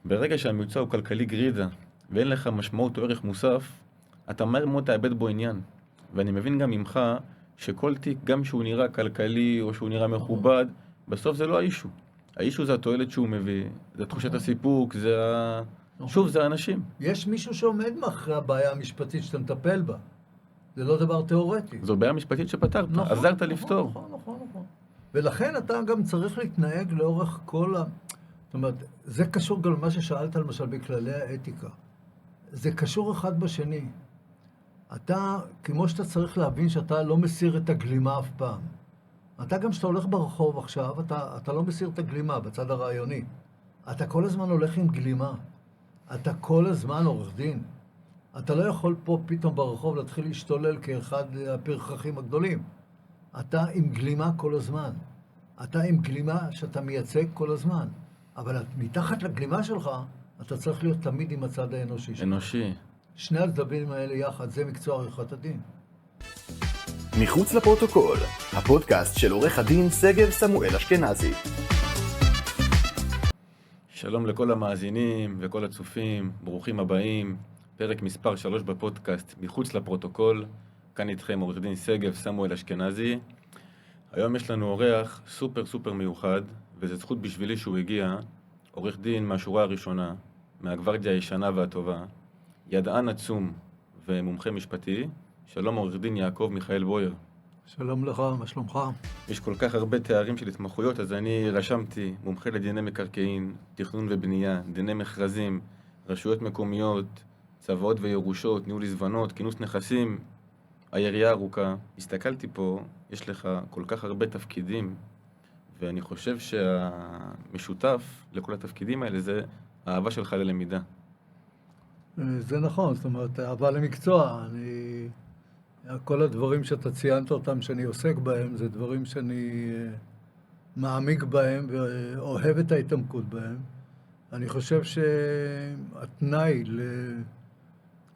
ברגע שהמקצוע הוא כלכלי גרידא, ואין לך משמעות או ערך מוסף, אתה מהר מאוד תאבד בו עניין. ואני מבין גם ממך שכל תיק, גם שהוא נראה כלכלי או שהוא נראה מכובד, בסוף זה לא האישו. האישו זה התועלת שהוא מביא, זה תחושת הסיפוק, שוב, זה האנשים. יש מישהו שעומד מאחורי הבעיה המשפטית שאתה מטפל בה. זה לא דבר תיאורטי. זו בעיה משפטית שפתרת, עזרת לפתור. נכון. ולכן אתה גם צריך להתנהג לאורך כל זאת אומרת, זה קשור גם למה ששאלת למשל בכללי האתיקה. זה קשור אחד בשני. אתה, כמו שאתה צריך להבין שאתה לא מסיר את הגלימה אף פעם. אתה גם כשאתה הולך ברחוב עכשיו, אתה לא מסיר את הגלימה בצד הרעיוני. אתה כל הזמן הולך עם גלימה. אתה כל הזמן עורך דין. אתה לא יכול פה פתאום ברחוב להתחיל להשתולל כאחד הפרחחים הגדולים. אתה עם גלימה כל הזמן. אתה עם גלימה שאתה מייצג כל הזמן. אבל מתחת לגלימה שלך, אתה צריך להיות תמיד עם הצד האנושי שלך. אנושי. שני הצדדים האלה יחד, זה מקצוע עריכת הדין. מחוץ לפרוטוקול, הפודקאסט של עורך הדין שגב סמואל אשכנזי. שלום לכל המאזינים וכל הצופים, ברוכים הבאים. פרק מספר 3 בפודקאסט, מחוץ לפרוטוקול. כאן איתכם עורך דין שגב סמואל אשכנזי. היום יש לנו אורח סופר מיוחד, וזו זכות בשבילי שהוא הגיע, עורך דין מהשורה הראשונה, מהגוורדיה הישנה והטובה, ידען עצום ומומחה משפטי. שלום עורך דין יעקב מיכאל בויר. שלום לך, מה שלומך? יש כל כך הרבה תארים של התמחויות, אז אני רשמתי מומחה לדיני מקרקעין, תכנון ובנייה, דיני מכרזים, רשויות מקומיות, צוואות וירושות, ניהול עיזבונות, כינוס נכסים, היריעה ארוכה. הסתכלתי פה, יש לך כל כך הרבה תפקידים, ואני חושב שהמשותף לכל התפקידים האלה זה האהבה שלך ללמידה. זה נכון, זאת אומרת, אהבה למקצוע. כל הדברים שאתה ציינת אותם שאני עוסק בהם, זה דברים שאני מעמיק בהם ואוהב את ההתעמקות בהם. אני חושב שהתנאי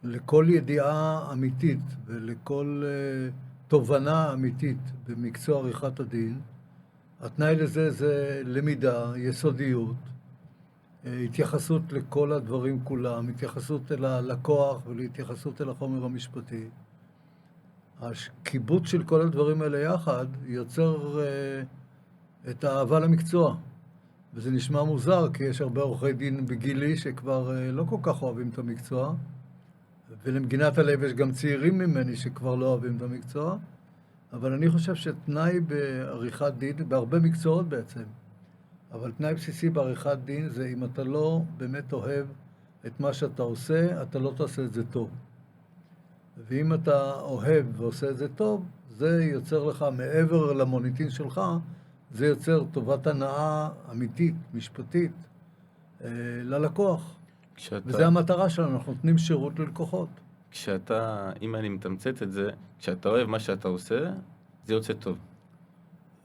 לכל ידיעה אמיתית ולכל תובנה אמיתית במקצוע עריכת הדין, התנאי לזה זה למידה, יסודיות, התייחסות לכל הדברים כולם, התייחסות אל הלקוח ולהתייחסות אל החומר המשפטי. הקיבוץ של כל הדברים האלה יחד יוצר את האהבה למקצוע. וזה נשמע מוזר, כי יש הרבה עורכי דין בגילי שכבר לא כל כך אוהבים את המקצוע, ולמגינת הלב יש גם צעירים ממני שכבר לא אוהבים את המקצוע, אבל אני חושב שתנאי בעריכת דין, בהרבה מקצועות בעצם, אבל תנאי בסיסי בעריכת דין זה אם אתה לא באמת אוהב את מה שאתה עושה, אתה לא תעשה את זה טוב. ואם אתה אוהב ועושה את זה טוב, זה יוצר לך מעבר למוניטין שלך, זה יוצר טובת הנאה אמיתית, משפטית, ללקוח. וזה המטרה שלנו, אנחנו נותנים שירות ללקוחות. אם אני מתמצת את זה, כשאתה אוהב מה שאתה עושה, זה יוצא טוב.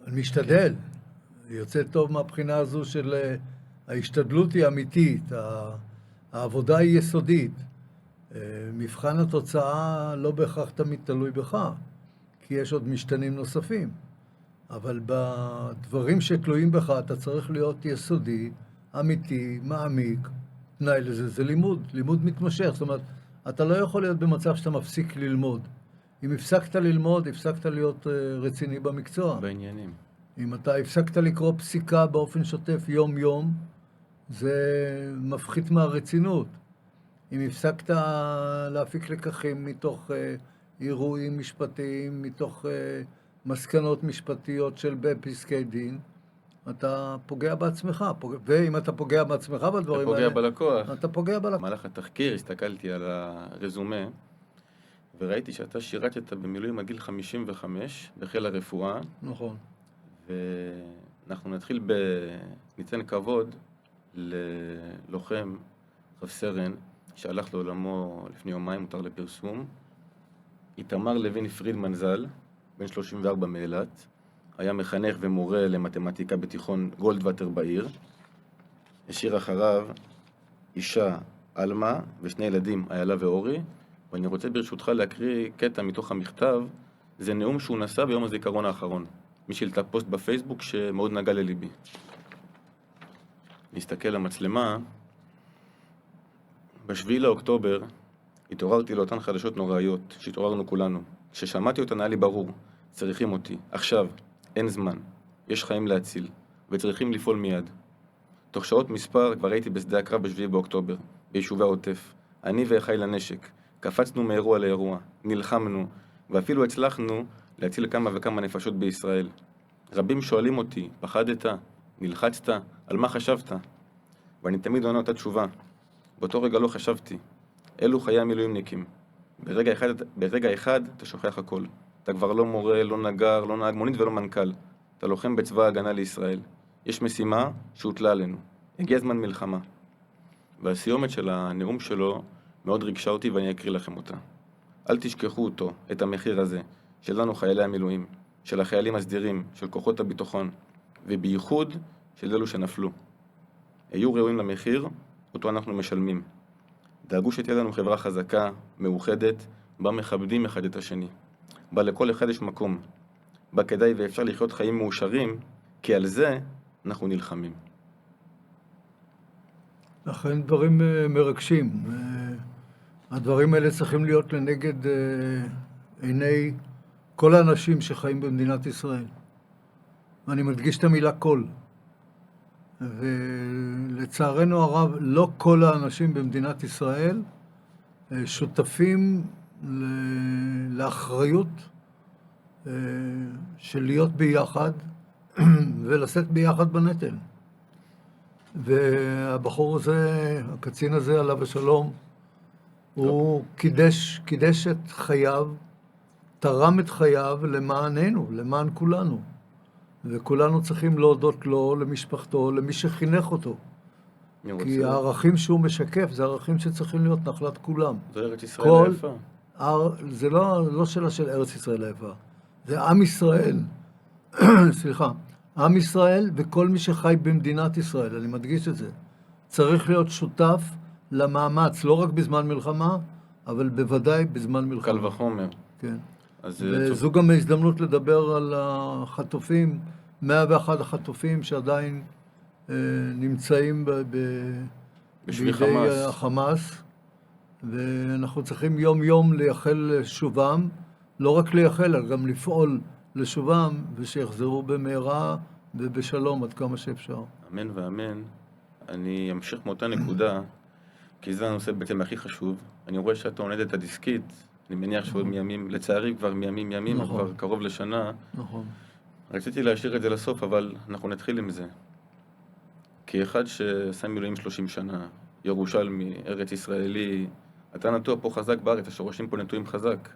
אני משתדל. יוצא טוב מהבחינה הזו של ההשתדלות היא אמיתית, העבודה היא יסודית. מבחן התוצאה לא בהכרח תמיד תלוי בך, כי יש עוד משתנים נוספים. אבל בדברים שתלויים בך אתה צריך להיות יסודי, אמיתי, מעמיק. תנאי לזה זה לימוד מתמשך. זאת אומרת, אתה לא יכול להיות במצב שאתה מפסיק ללמוד. אם הפסקת ללמוד, הפסקת להיות רציני במקצוע. בעניינים. אם אתה הפסקת לקרוא פסיקה באופן שוטף יום-יום, זה מפחית מהרצינות. אם הפסקת להפיק לקחים מתוך אירועים משפטיים, מתוך מסקנות משפטיות של בפסקי דין, אתה פוגע בעצמך. ואם אתה פוגע בעצמך בדברים האלה, אתה פוגע בלקוח. אתה פוגע בלקוח. במהלך התחקיר הסתכלתי על הרזומה, וראיתי שאתה שירתת במילואים עד גיל 55 בחיל הרפואה. נכון. ואנחנו ניתן כבוד ללוחם רב סרן שהלך לעולמו לפני יומיים, מותר לפרסום, איתמר לוין פרידמן ז"ל, בן 34 מאילת, היה מחנך ומורה למתמטיקה בתיכון גולדוואטר בעיר, השאיר אחריו אישה אלמה ושני ילדים איילה ואורי, ואני רוצה ברשותך להקריא קטע מתוך המכתב. זה נאום שהוא נשא ביום הזיכרון האחרון. מי שלטה פוסט בפייסבוק שמאוד נגע לליבי. נסתכל למצלמה. ב7 לאוקטובר התעוררתי לאותן חדשות נוראיות שהתעוררנו כולנו. כששמעתי אותן היה לי ברור, צריכים אותי. עכשיו, אין זמן. יש חיים להציל, וצריכים לפעול מיד. תוך שעות מספר כבר הייתי בשדה הקרב ב7 באוקטובר, ביישובי העוטף. אני ואחיי לנשק, קפצנו מאירוע לאירוע, נלחמנו, ואפילו הצלחנו להציל כמה וכמה נפשות בישראל. רבים שואלים אותי, פחדת? נלחצת? על מה חשבת? ואני תמיד עונה אותה תשובה. באותו רגע לא חשבתי. אלו חיי המילואימניקים. ברגע אחד אתה שוכח הכל. אתה כבר לא מורה, לא נגר, לא נהג מונית ולא מנכ"ל. אתה לוחם בצבא ההגנה לישראל. יש משימה שהוטלה עלינו. הגיע זמן מלחמה. והסיומת של הנאום שלו מאוד ריגשה אותי ואני אקריא לכם אותה. אל תשכחו אותו, את המחיר הזה, שלנו חיילי המילואים, של החיילים הסדירים, של כוחות הביטחון, ובייחוד של אלו שנפלו. היו ראויים למחיר, אותו אנחנו משלמים. דאגו שתהיה לנו חברה חזקה, מאוחדת, בה מכבדים אחד את השני. בה לכל אחד יש מקום. בה כדאי ואפשר לחיות חיים מאושרים, כי על זה אנחנו נלחמים. לכן דברים מרגשים. הדברים האלה צריכים להיות לנגד עיני כל האנשים שחיים במדינת ישראל. ואני מדגיש את המילה כל. ולצערנו הרב, לא כל האנשים במדינת ישראל שותפים לאחריות של להיות ביחד ולשאת ביחד בנטל. והבחור הזה, הקצין הזה עליו השלום, הוא קידש את חייו, תרם את חייו למעננו, למען כולנו. וכולנו צריכים להודות לו, למשפחתו, למי שחינך אותו. כי הערכים שהוא משקף, זה ערכים שצריכים להיות נחלת כולם. זה ארץ ישראל היפה. זה לא שאלה של ארץ ישראל היפה. זה עם ישראל, סליחה, עם ישראל וכל מי שחי במדינת ישראל, אני מדגיש את זה. צריך להיות שותף למאמץ, לא רק בזמן מלחמה, אבל בוודאי בזמן מלחמה. קל וחומר. כן. וזו גם ההזדמנות לדבר על החטופים, 101 החטופים שעדיין נמצאים בידי החמאס, ואנחנו צריכים יום יום לייחל לשובם, לא רק לייחל, אלא גם לפעול לשובם, ושיחזרו במהרה ובשלום עד כמה שאפשר. אמן ואמן. אני אמשיך מאותה נקודה, כי זה הנושא בעצם הכי חשוב. אני רואה שאתה עונד את הדיסקית, אני מניח שעוד מימים, לצערי כבר מימים, נכון. כבר קרוב לשנה. נכון. רציתי להשאיר את זה לסוף, אבל אנחנו נתחיל עם זה. כאחד שעשה מילואים 30 שנה, ירושלמי, ארץ ישראלי, אתה נטוע פה חזק בארץ, השורשים פה נטועים חזק.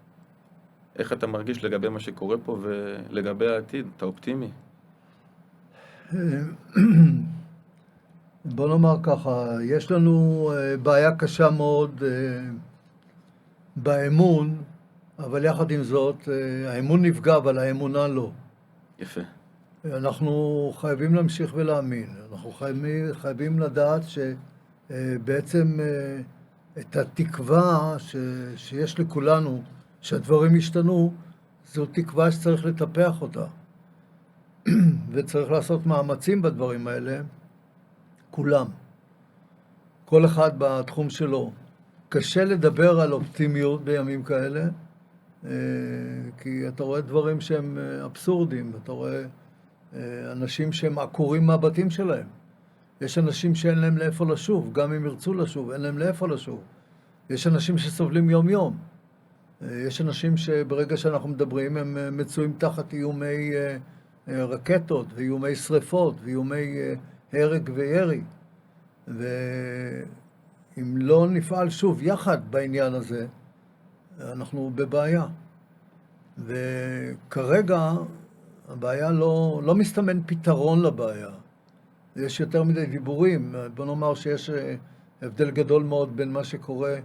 איך אתה מרגיש לגבי מה שקורה פה ולגבי העתיד? אתה אופטימי? בוא נאמר ככה, יש לנו בעיה קשה מאוד באמון, אבל יחד עם זאת, האמון נפגע, אבל האמונה לא. יפה. אנחנו חייבים להמשיך ולהאמין. אנחנו חייבים לדעת שבעצם את התקווה שיש לכולנו, שהדברים ישתנו, זו תקווה שצריך לטפח אותה. וצריך לעשות מאמצים בדברים האלה, כולם. כל אחד בתחום שלו. קשה לדבר על אופטימיות בימים כאלה, כי אתה רואה דברים שהם אבסורדים, אתה רואה אנשים שהם עקורים מהבתים שלהם. יש אנשים שאין להם לאיפה לשוב, גם אם ירצו לשוב, אין להם לאיפה לשוב. יש אנשים שסובלים יום יום. יש אנשים שברגע שאנחנו מדברים הם מצויים תחת איומי רקטות ואיומי שריפות ואיומי הרג וירי. ואם לא נפעל שוב יחד בעניין הזה, אנחנו בבעיה. וכרגע הבעיה לא מסתמן פתרון לבעיה. יש יותר מדי דיבורים. בוא נאמר שיש הבדל גדול מאוד בין מה שקורה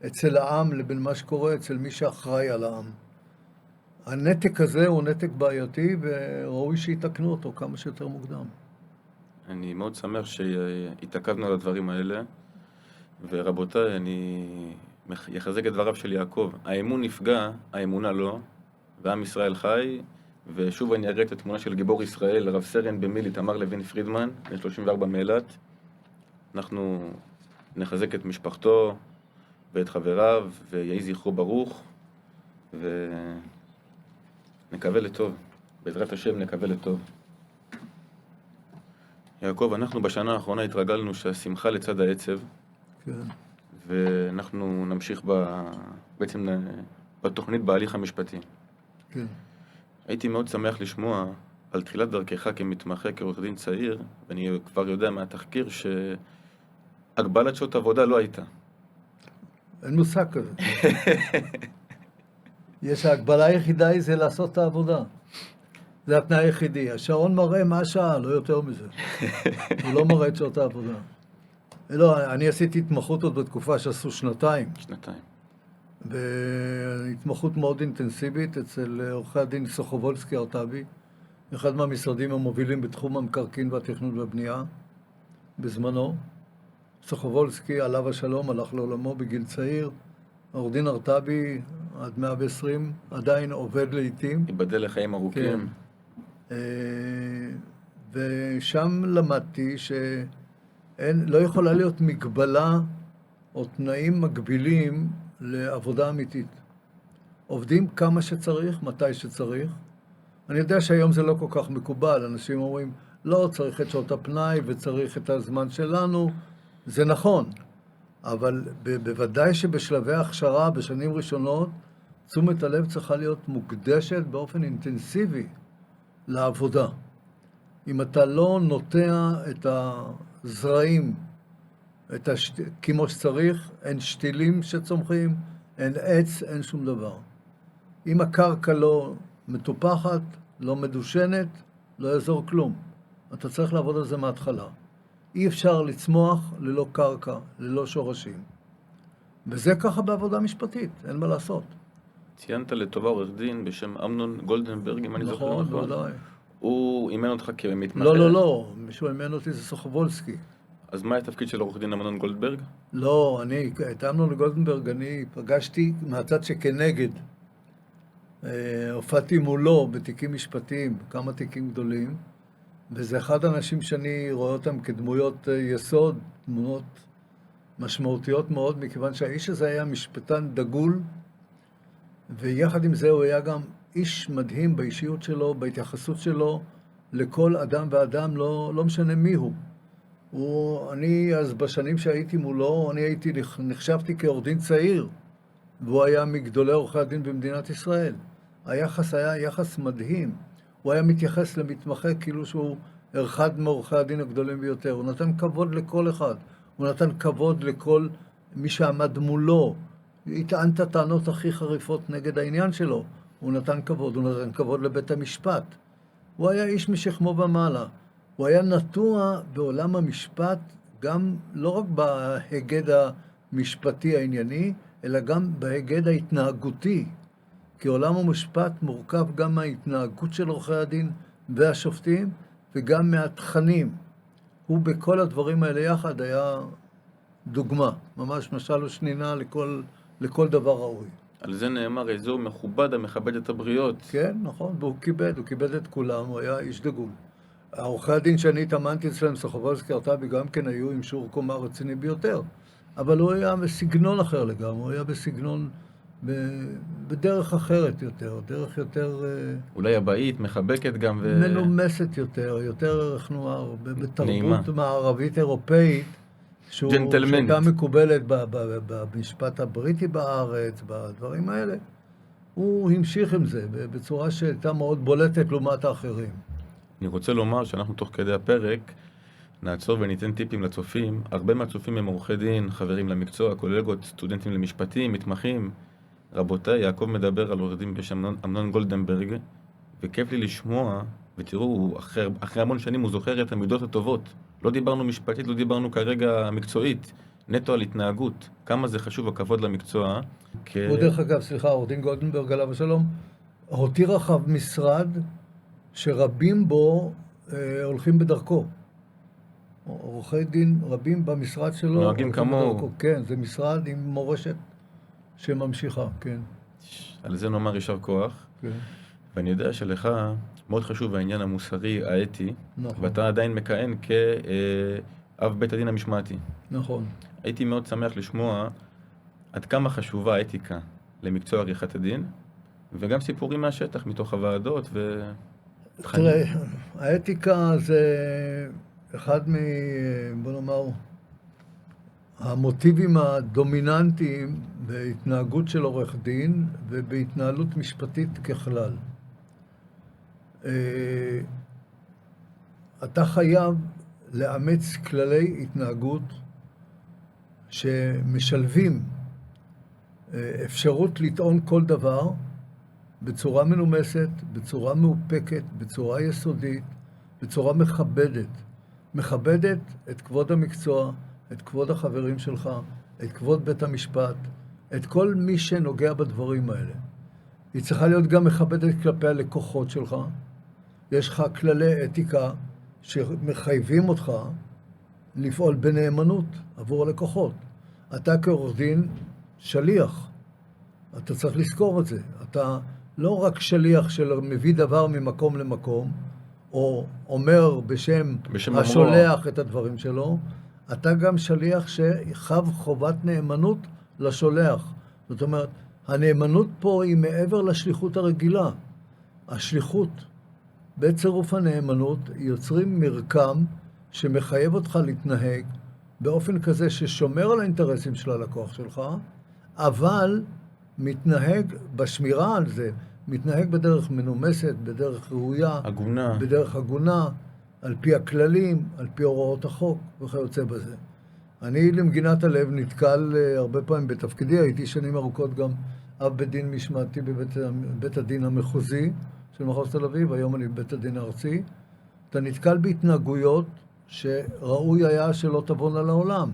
אצל העם לבין מה שקורה אצל מי שאחראי על העם. הנתק הזה הוא נתק בעייתי וראוי שיתקנו אותו כמה שיותר מוקדם. אני מאוד שמח שהתעכבנו על הדברים האלה, ורבותיי, אני יחזק את דבריו של יעקב. האמון נפגע, האמונה לא, ועם ישראל חי, ושוב אני אראה את התמונה של גיבור ישראל, רב סרן במיל' איתמר לוין פרידמן, בן 34 מאילת. אנחנו נחזק את משפחתו, ואת חבריו, ויהי זכרו ברוך, ונקווה לטוב. בעזרת השם נקווה לטוב. יעקב, אנחנו בשנה האחרונה התרגלנו שהשמחה לצד העצב, כן. ואנחנו נמשיך בעצם בתוכנית בהליך המשפטי. כן. הייתי מאוד שמח לשמוע על תחילת דרכך כמתמחה, כעורך דין צעיר, ואני כבר יודע מהתחקיר שהגבלת שעות עבודה לא הייתה. אין מושג כזה. יש ההגבלה היחידה היא זה לעשות את העבודה. זה התנאי היחידי. השעון מראה מה השעה, לא יותר מזה. הוא לא מראה את שעות העבודה. לא, אני עשיתי התמחות עוד בתקופה שעשו שנתיים. והתמחות מאוד אינטנסיבית אצל עורכי הדין סוחובולסקי ארטבי, אחד מהמשרדים המובילים בתחום המקרקעין והתכנון והבנייה בזמנו. סוחובולסקי, עליו השלום, הלך לעולמו בגיל צעיר. עורך דין ארטבי, עד 120, עדיין עובד לעתים. ייבדל לחיים ארוכים. כן. ושם למדתי שלא יכולה להיות מגבלה או תנאים מגבילים לעבודה אמיתית. עובדים כמה שצריך, מתי שצריך. אני יודע שהיום זה לא כל כך מקובל. אנשים אומרים, לא, צריך את שעות הפנאי וצריך את הזמן שלנו. זה נכון, אבל בוודאי שבשלבי ההכשרה, בשנים ראשונות, תשומת הלב צריכה להיות מוקדשת באופן אינטנסיבי לעבודה. אם אתה לא נוטע את הזרעים, כמו שצריך, אין שתילים שצומחים, אין עץ, אין שום דבר. אם הקרקע לא מטופחת, לא מדושנת, לא יעזור כלום. אתה צריך לעבוד על זה מההתחלה. אי אפשר לצמוח ללא קרקע, ללא שורשים. וזה ככה בעבודה משפטית, אין מה לעשות. ציינת לטובה עורך דין בשם אמנון גולדנברג, אם אני זוכר נכון. נכון, ודאי. הוא אימן אותך כמתמחה? לא, מישהו אימן אותי זה סוחובולסקי. אז מה התפקיד של עורך דין אמנון גולדברג? לא, את אמנון גולדנברג אני פגשתי מהצד שכנגד. הופעתי מולו בתיקים משפטיים, כמה תיקים גדולים, וזה אחד האנשים שאני רואה אותם כדמויות יסוד, דמויות משמעותיות מאוד, מכיוון שהאיש הזה היה משפטן דגול, ויחד עם זה הוא היה גם איש מדהים באישיות שלו, בהתייחסות שלו, לכל אדם ואדם, לא משנה מי הוא. אני אז בשנים שהייתי מולו, נחשבתי כעורך דין צעיר, והוא היה מגדולי עורכי הדין במדינת ישראל. היחס היה יחס מדהים. הוא היה מתייחס למתמחה כאילו שהוא אחד מעורכי הדין הגדולים ביותר. הוא נתן כבוד לכל אחד. הוא נתן כבוד לכל מי שעמד מולו. יטען את הטענות הכי חריפות נגד העניין שלו. הוא נתן כבוד לבית המשפט. הוא היה איש משכמו ומעלה. הוא היה נטוע בעולם המשפט, גם לא רק בהיגד המשפטי הענייני, אלא גם בהיגד ההתנהגותי. כי עולם המשפט מורכב גם מההתנהגות של עורכי הדין והשופטים, וגם מהתכנים. הוא בכל הדברים האלה יחד היה דוגמה, ממש משל ושנינה לכל דבר ראוי. על זה נאמר, איזו מכובד המכבד את הבריות. כן, נכון, והוא כיבד את כולם, הוא היה איש דגול. העורכי הדין שאני התאמנתי אצלם, סוחובולסקי ארטבי, גם כן היו עם שיעור קומה רציני ביותר. אבל הוא היה בסגנון אחר לגמרי, הוא היה בסגנון, בדרך אחרת יותר, דרך יותר... אולי הבאית, מחבקת גם מנומסת יותר, איך נאמר, בתרבות מערבית אירופאית, שהייתה מקובלת במשפט הבריטי בארץ, בדברים האלה. הוא המשיך עם זה בצורה שהייתה מאוד בולטת לעומת האחרים. אני רוצה לומר שאנחנו תוך כדי הפרק נעצור וניתן טיפים לצופים. הרבה מהצופים הם עורכי דין, חברים למקצוע, קולגות, סטודנטים למשפטים, מתמחים. רבותיי, יעקב מדבר על עורך דין בשם אמנון גולדנברג, וכיף לי לשמוע, ותראו, אחרי המון שנים הוא זוכר את המידות הטובות. לא דיברנו משפטית, לא דיברנו כרגע מקצועית, נטו על התנהגות. כמה זה חשוב הכבוד למקצוע. הוא דרך אגב, סליחה, עורך דין גולדנברג עליו השלום, הותיר אחריו משרד שרבים בו הולכים בדרכו. עורכי דין רבים במשרד שלו. נוהגים כמוהו. כן, זה משרד עם מורשת שממשיכה, כן. על זה נאמר יישר כוח. כן. ואני יודע שלך מאוד חשוב העניין המוסרי, האתי, נכון. ואתה עדיין מכהן כאב בית הדין המשמעתי. נכון. הייתי מאוד שמח לשמוע עד כמה חשובה האתיקה למקצוע עריכת הדין, וגם סיפורים מהשטח, מתוך הוועדות ותכנים. תראה, האתיקה זה אחד בוא נאמר, המוטיבים הדומיננטיים בהתנהגות של עורך דין ובהתנהלות משפטית ככלל. אתה חייב לאמץ כללי התנהגות שמשלבים אפשרות לטעון כל דבר בצורה מנומסת, בצורה מאופקת, בצורה יסודית, בצורה מכבדת. מכבדת את כבוד המקצוע, את כבוד החברים שלך, את כבוד בית המשפט, את כל מי שנוגע בדברים האלה. היא צריכה להיות גם מכבדת כלפי הלקוחות שלך. יש לך כללי אתיקה שמחייבים אותך לפעול בנאמנות עבור הלקוחות. אתה כעורך דין שליח. אתה צריך לזכור את זה. אתה לא רק שליח של מביא דבר ממקום למקום, או אומר בשם השולח את הדברים שלו, אתה גם שליח שחב חובת נאמנות לשולח. זאת אומרת, הנאמנות פה היא מעבר לשליחות הרגילה. השליחות בצירוף הנאמנות יוצרים מרקם שמחייב אותך להתנהג באופן כזה ששומר על האינטרסים של הלקוח שלך, אבל מתנהג בשמירה על זה, מתנהג בדרך מנומסת, בדרך ראויה, הגונה. בדרך הגונה, על פי הכללים, על פי הוראות החוק וכיוצא בזה. אני למגינת הלב נתקל הרבה פעמים בתפקידי, הייתי שנים ארוכות גם אב בית דין משמעתי בבית הדין המחוזי של מחוז תל אביב, היום אני בבית הדין הארצי. אתה נתקל בהתנהגויות שראוי היה שלא תבואנה לעולם.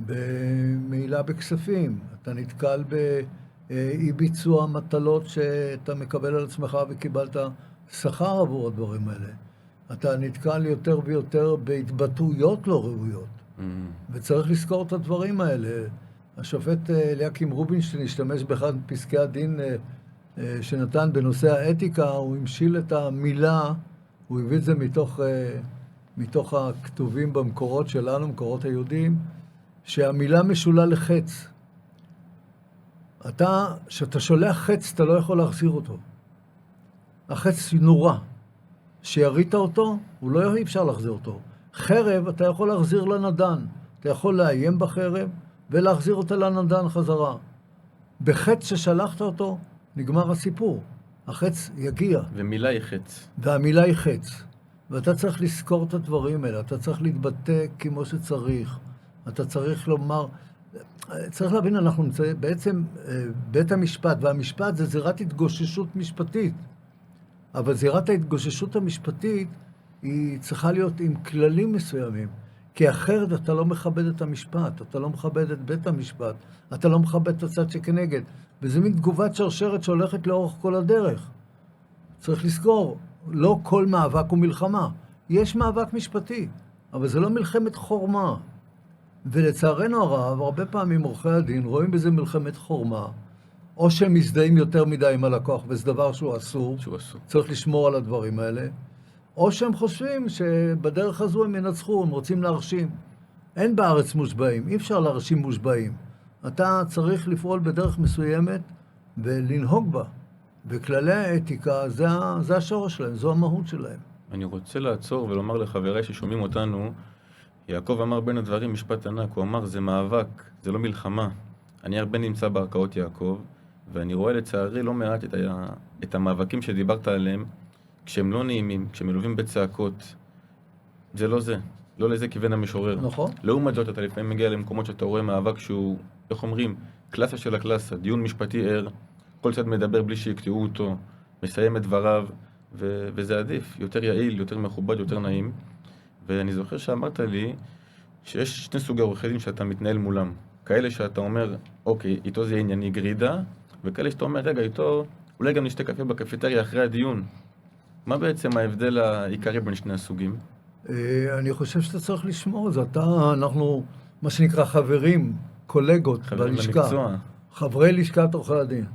במעילה בכספים, אתה נתקל באי ביצוע מטלות שאתה מקבל על עצמך וקיבלת שכר עבור הדברים האלה. אתה נתקל יותר ויותר בהתבטאויות לא ראויות. וצריך לזכור את הדברים האלה. השופט אליקים רובינשטיין השתמש באחד מפסקי הדין שנתן בנושא האתיקה, הוא המשיל את המילה, הוא הביא את זה מתוך הכתובים במקורות שלנו, מקורות היהודים, שהמילה משולה לחץ. כשאתה שולח חץ, אתה לא יכול להחזיר אותו. החץ נורא. שירית אותו, אי אפשר להחזיר אותו. חרב, אתה יכול להחזיר לנדן. אתה יכול לאיים בחרב ולהחזיר אותה לנדן חזרה. בחץ ששלחת אותו, נגמר הסיפור. החץ יגיע. ומילה היא חץ. והמילה היא חץ. ואתה צריך לזכור את הדברים האלה. אתה צריך להתבטא כמו שצריך. אתה צריך לומר... צריך להבין, אנחנו נמצאים... בעצם בית המשפט, והמשפט זה זירת התגוששות משפטית. אבל זירת ההתגוששות המשפטית היא צריכה להיות עם כללים מסוימים. כי אחרת אתה לא מכבד את המשפט, אתה לא מכבד את בית המשפט, אתה לא מכבד את הצד שכנגד. וזה מין תגובת שרשרת שהולכת לאורך כל הדרך. צריך לזכור, לא כל מאבק הוא מלחמה. יש מאבק משפטי, אבל זה לא מלחמת חורמה. ולצערנו הרב, הרבה פעמים עורכי הדין רואים בזה מלחמת חורמה, או שהם מזדהים יותר מדי עם הלקוח, וזה דבר שהוא אסור. צריך לשמור על הדברים האלה. או שהם חושבים שבדרך הזו הם ינצחו, הם רוצים להרשים. אין בארץ מושבעים, אי אפשר להרשים מושבעים. אתה צריך לפעול בדרך מסוימת ולנהוג בה. וכללי האתיקה, זה השורש שלהם, זו המהות שלהם. אני רוצה לעצור ולומר לחבריי ששומעים אותנו, יעקב אמר בין הדברים משפט ענק, הוא אמר זה מאבק, זה לא מלחמה. אני הרבה נמצא בערכאות יעקב, ואני רואה לצערי לא מעט את המאבקים שדיברת עליהם, כשהם לא נעימים, כשהם מלווים בצעקות. זה לא זה, לא לזה כיוון המשורר. נכון. לעומת זאת, אתה לפעמים מגיע למקומות שאתה רואה מאבק שהוא, איך אומרים, קלאסה של הקלאסה, דיון משפטי ער, כל צד מדבר בלי שיקטעו אותו, מסיים את דבריו, וזה עדיף, יותר יעיל, יותר מכובד, יותר נעים. ואני זוכר שאמרת לי שיש שני סוגי עורכי דין שאתה מתנהל מולם. כאלה שאתה אומר, אוקיי, איתו זה ענייני גרידה, וכאלה שאתה אומר, רגע, איתו אולי גם נשתה קפה בקפיטריה אחרי הדיון. מה בעצם ההבדל העיקרי בין שני הסוגים? אני חושב שאתה צריך לשמור את זה. אנחנו, מה שנקרא חברים, קולגות בלשכה. למקצוע. חברי לשכת עורכי הדין.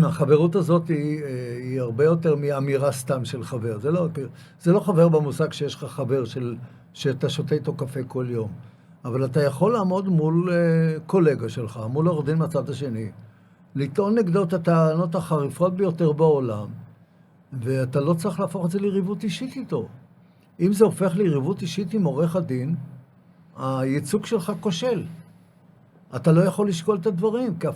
החברות הזאת היא הרבה יותר מאמירה סתם של חבר. זה לא חבר במושג שיש לך חבר שאתה שותה איתו קפה כל יום. אבל אתה יכול לעמוד מול קולגה שלך, מול עורך דין מהצד השני, לטעון נגדו את הטענות החריפות ביותר בעולם, ואתה לא צריך להפוך את זה ליריבות אישית איתו. אם זה הופך ליריבות אישית עם עורך הדין, הייצוג שלך כושל. אתה לא יכול לשקול את הדברים, כי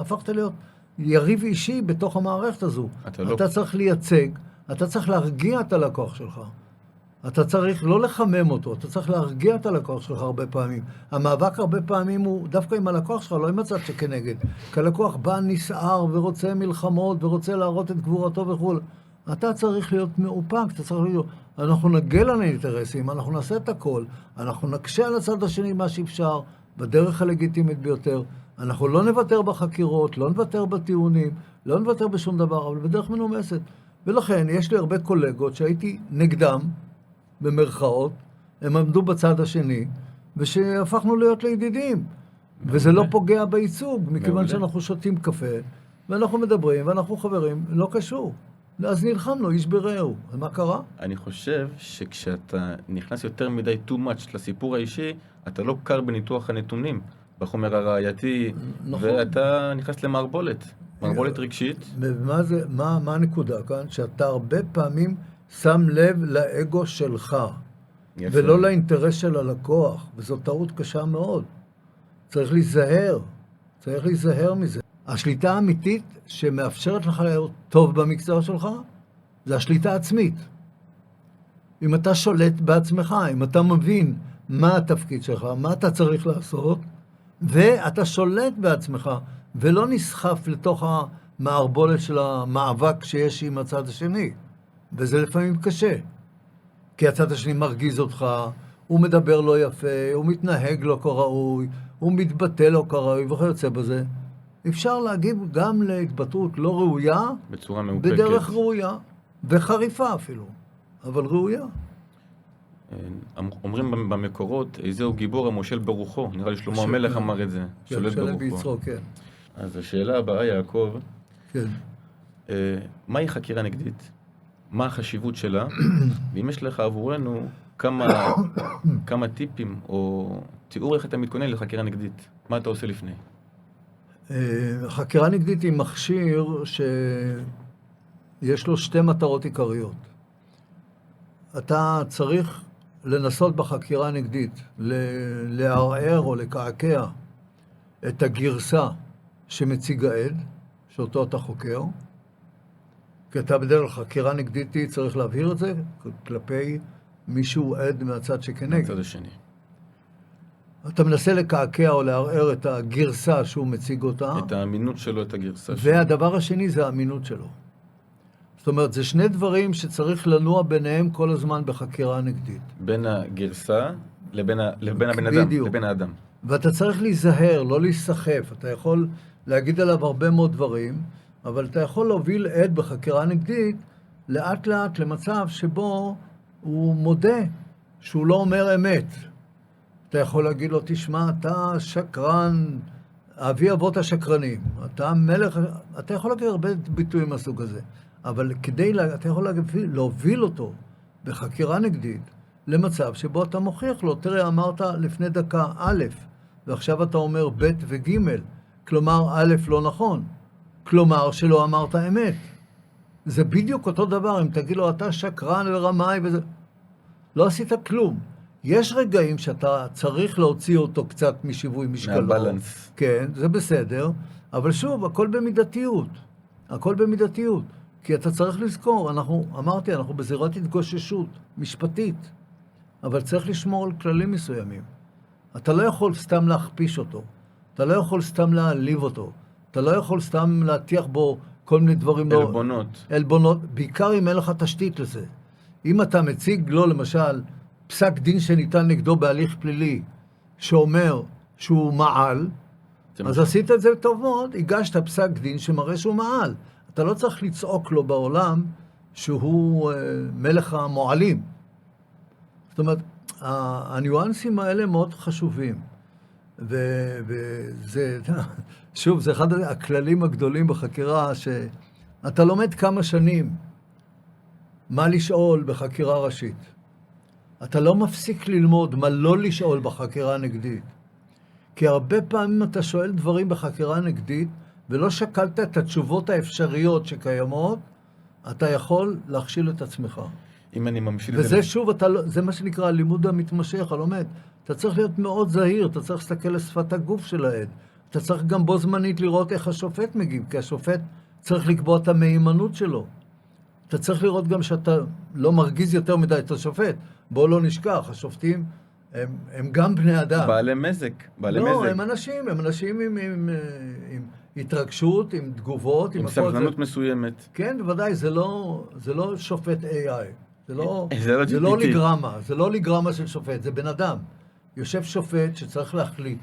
הפכת להיות יריב אישי בתוך המערכת הזו. אתה צריך לייצג, אתה צריך להרגיע את הלקוח שלך. אתה צריך לא לחמם אותו, אתה צריך להרגיע את הלקוח שלך הרבה פעמים. המאבק הרבה פעמים הוא דווקא עם הלקוח שלך, לא עם הצד שכנגד. כי הלקוח בא נסער ורוצה מלחמות ורוצה להראות את גבורתו וכו'. אתה צריך להיות מאופק, אתה צריך להיות... אנחנו נגל על האינטרסים, אנחנו נעשה את הכל, אנחנו נקשה על הצד השני מה שאפשר, בדרך הלגיטימית ביותר. אנחנו לא נוותר בחקירות, לא נוותר בטיעונים, לא נוותר בשום דבר, אבל בדרך מנומסת. ולכן יש לי הרבה קולגות שהייתי נגדם, במרכאות, הם עמדו בצד השני, ושהפכנו להיות לידידים. וזה לא פוגע בייצוג, מכיוון שאנחנו שותים קפה, ואנחנו מדברים, ואנחנו חברים, לא קשור. אז נלחמנו, איש ברעהו. אז מה קרה? אני חושב שכשאתה נכנס יותר מדי too much לסיפור האישי, אתה לא קר בניתוח הנתונים, בחומר הראייתי, נכון. ואתה נכנס למערבולת, מערבולת רגשית. מה הנקודה כאן? שאתה הרבה פעמים שם לב לאגו שלך, יפה. ולא לאינטרס של הלקוח, וזו טעות קשה מאוד. צריך להיזהר מזה. השליטה האמיתית שמאפשרת לך להיות טוב במקצוע שלך, זה השליטה העצמית. אם אתה שולט בעצמך, אם אתה מבין מה התפקיד שלך, מה אתה צריך לעשות, ואתה שולט בעצמך, ולא נסחף לתוך המערבולת של המאבק שיש עם הצד השני. וזה לפעמים קשה. כי הצד השני מרגיז אותך, הוא מדבר לא יפה, הוא מתנהג לא כראוי, הוא מתבטא לא כראוי, וכיוצא בזה. אפשר להגיב גם להתבטאות לא ראויה, בצורה מאופקת. בדרך ראויה, וחריפה אפילו, אבל ראויה. אומרים במקורות, איזהו גיבור המושל ברוחו, נראה לי שלמה המלך אמר את זה, שולט ברוחו. ביצרו, כן. אז השאלה הבאה, יעקב, כן. מהי חקירה נגדית? מה החשיבות שלה? ואם יש לך עבורנו כמה טיפים או תיאור איך אתה מתכונן לחקירה נגדית, מה אתה עושה לפני? חקירה נגדית היא מכשיר שיש לו שתי מטרות עיקריות. אתה צריך לנסות בחקירה נגדית, לערער או לקעקע את הגרסה שמציג העד, שאותו אתה חוקר, כי אתה בדרך חקירה נגדית צריך להבהיר את זה כלפי מישהו עד מהצד שכנגד. מהצד השני. אתה מנסה לקעקע או לערער את הגרסה שהוא מציג אותה. את האמינות שלו, את הגרסה שלו. והדבר השני זה האמינות שלו. זאת אומרת, זה שני דברים שצריך לנוע ביניהם כל הזמן בחקירה נגדית. בין הגרסה לבין הבן אדם, לבין האדם. ואתה צריך להיזהר, לא להיסחף. אתה יכול להגיד עליו הרבה מאוד דברים, אבל אתה יכול להוביל עד בחקירה נגדית לאט לאט למצב שבו הוא מודה שהוא לא אומר אמת. אתה יכול להגיד לו, תשמע, אתה שקרן, אבי אבות השקרנים, אתה מלך, אתה יכול להגיד הרבה ביטויים מהסוג הזה, אבל אתה יכול להוביל אותו בחקירה נגדית למצב שבו אתה מוכיח לו, תראה, אמרת לפני דקה א', ועכשיו אתה אומר ב' וג', כלומר א' לא נכון, כלומר שלא אמרת אמת. זה בדיוק אותו דבר, אם תגיד לו, אתה שקרן ורמאי וזה, לא עשית כלום. יש רגעים שאתה צריך להוציא אותו קצת משיווי משקלו. מהבלנס. כן, זה בסדר, אבל שוב, הכל במידתיות. הכל במידתיות. כי אתה צריך לזכור, אנחנו בזירת התגוששות משפטית, אבל צריך לשמור על כללים מסוימים. אתה לא יכול סתם להכפיש אותו, אתה לא יכול סתם להעליב אותו, אתה לא יכול סתם להטיח בו כל מיני דברים. עלבונות. עלבונות, בעיקר אם אין לך תשתית לזה. אם אתה מציג לו למשל פסק דין שניתן נגדו בהליך פלילי, שאומר שהוא מעל, אז עשית את זה טוב מאוד, הגשת פסק דין שמראה שהוא מעל. אתה לא צריך לצעוק לו בעולם שהוא מלך המועלים. זאת אומרת, הניואנסים האלה מאוד חשובים. וזה, שוב, זה אחד הכללים הגדולים בחקירה, שאתה לומד כמה שנים מה לשאול בחקירה ראשית. אתה לא מפסיק ללמוד מה לא לשאול בחקירה הנגדית. כי הרבה פעמים אתה שואל דברים בחקירה נגדית, ולא שקלת את התשובות האפשריות שקיימות, אתה יכול להכשיל את עצמך. אם אני ממשיל את זה... וזה שוב, זה מה שנקרא הלימוד המתמשך, הלומד. אתה צריך להיות מאוד זהיר, אתה צריך להסתכל לשפת הגוף של העד. אתה צריך גם בו זמנית לראות איך השופט מגיב, כי השופט צריך לקבוע את המהימנות שלו. אתה צריך לראות גם שאתה לא מרגיז יותר מדי את השופט. בוא לא נשכח, השופטים הם גם בני אדם. בעלי מזג, לא, הם אנשים עם התרגשות, עם תגובות, עם סבלנות מסוימת. כן, בוודאי, זה לא שופט AI. זה לא לגרמה, זה לא לגרמה של שופט, זה בן אדם. יושב שופט שצריך להחליט,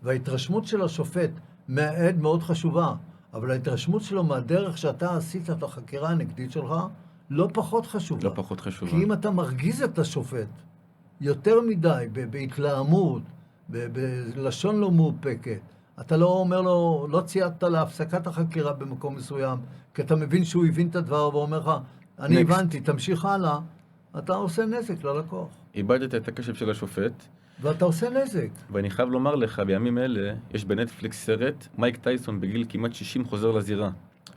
וההתרשמות של השופט מהעד מאוד חשובה, אבל ההתרשמות שלו מהדרך שאתה עשית את החקירה הנגדית שלך, לא פחות חשובה. לא פחות חשובה. כי אם אתה מרגיז את השופט יותר מדי, בהתלהמות, בלשון לא מאופקת, אתה לא אומר לו, לא צייתת להפסקת החקירה במקום מסוים, כי אתה מבין שהוא הבין את הדבר ואומר לך, אני הבנתי, תמשיך הלאה, אתה עושה נזק ללקוח. איבדת את הקשב של השופט. ואתה עושה נזק. ואני חייב לומר לך, בימים אלה, יש בנטפליקס סרט, מייק טייסון בגיל כמעט 60 חוזר לזירה,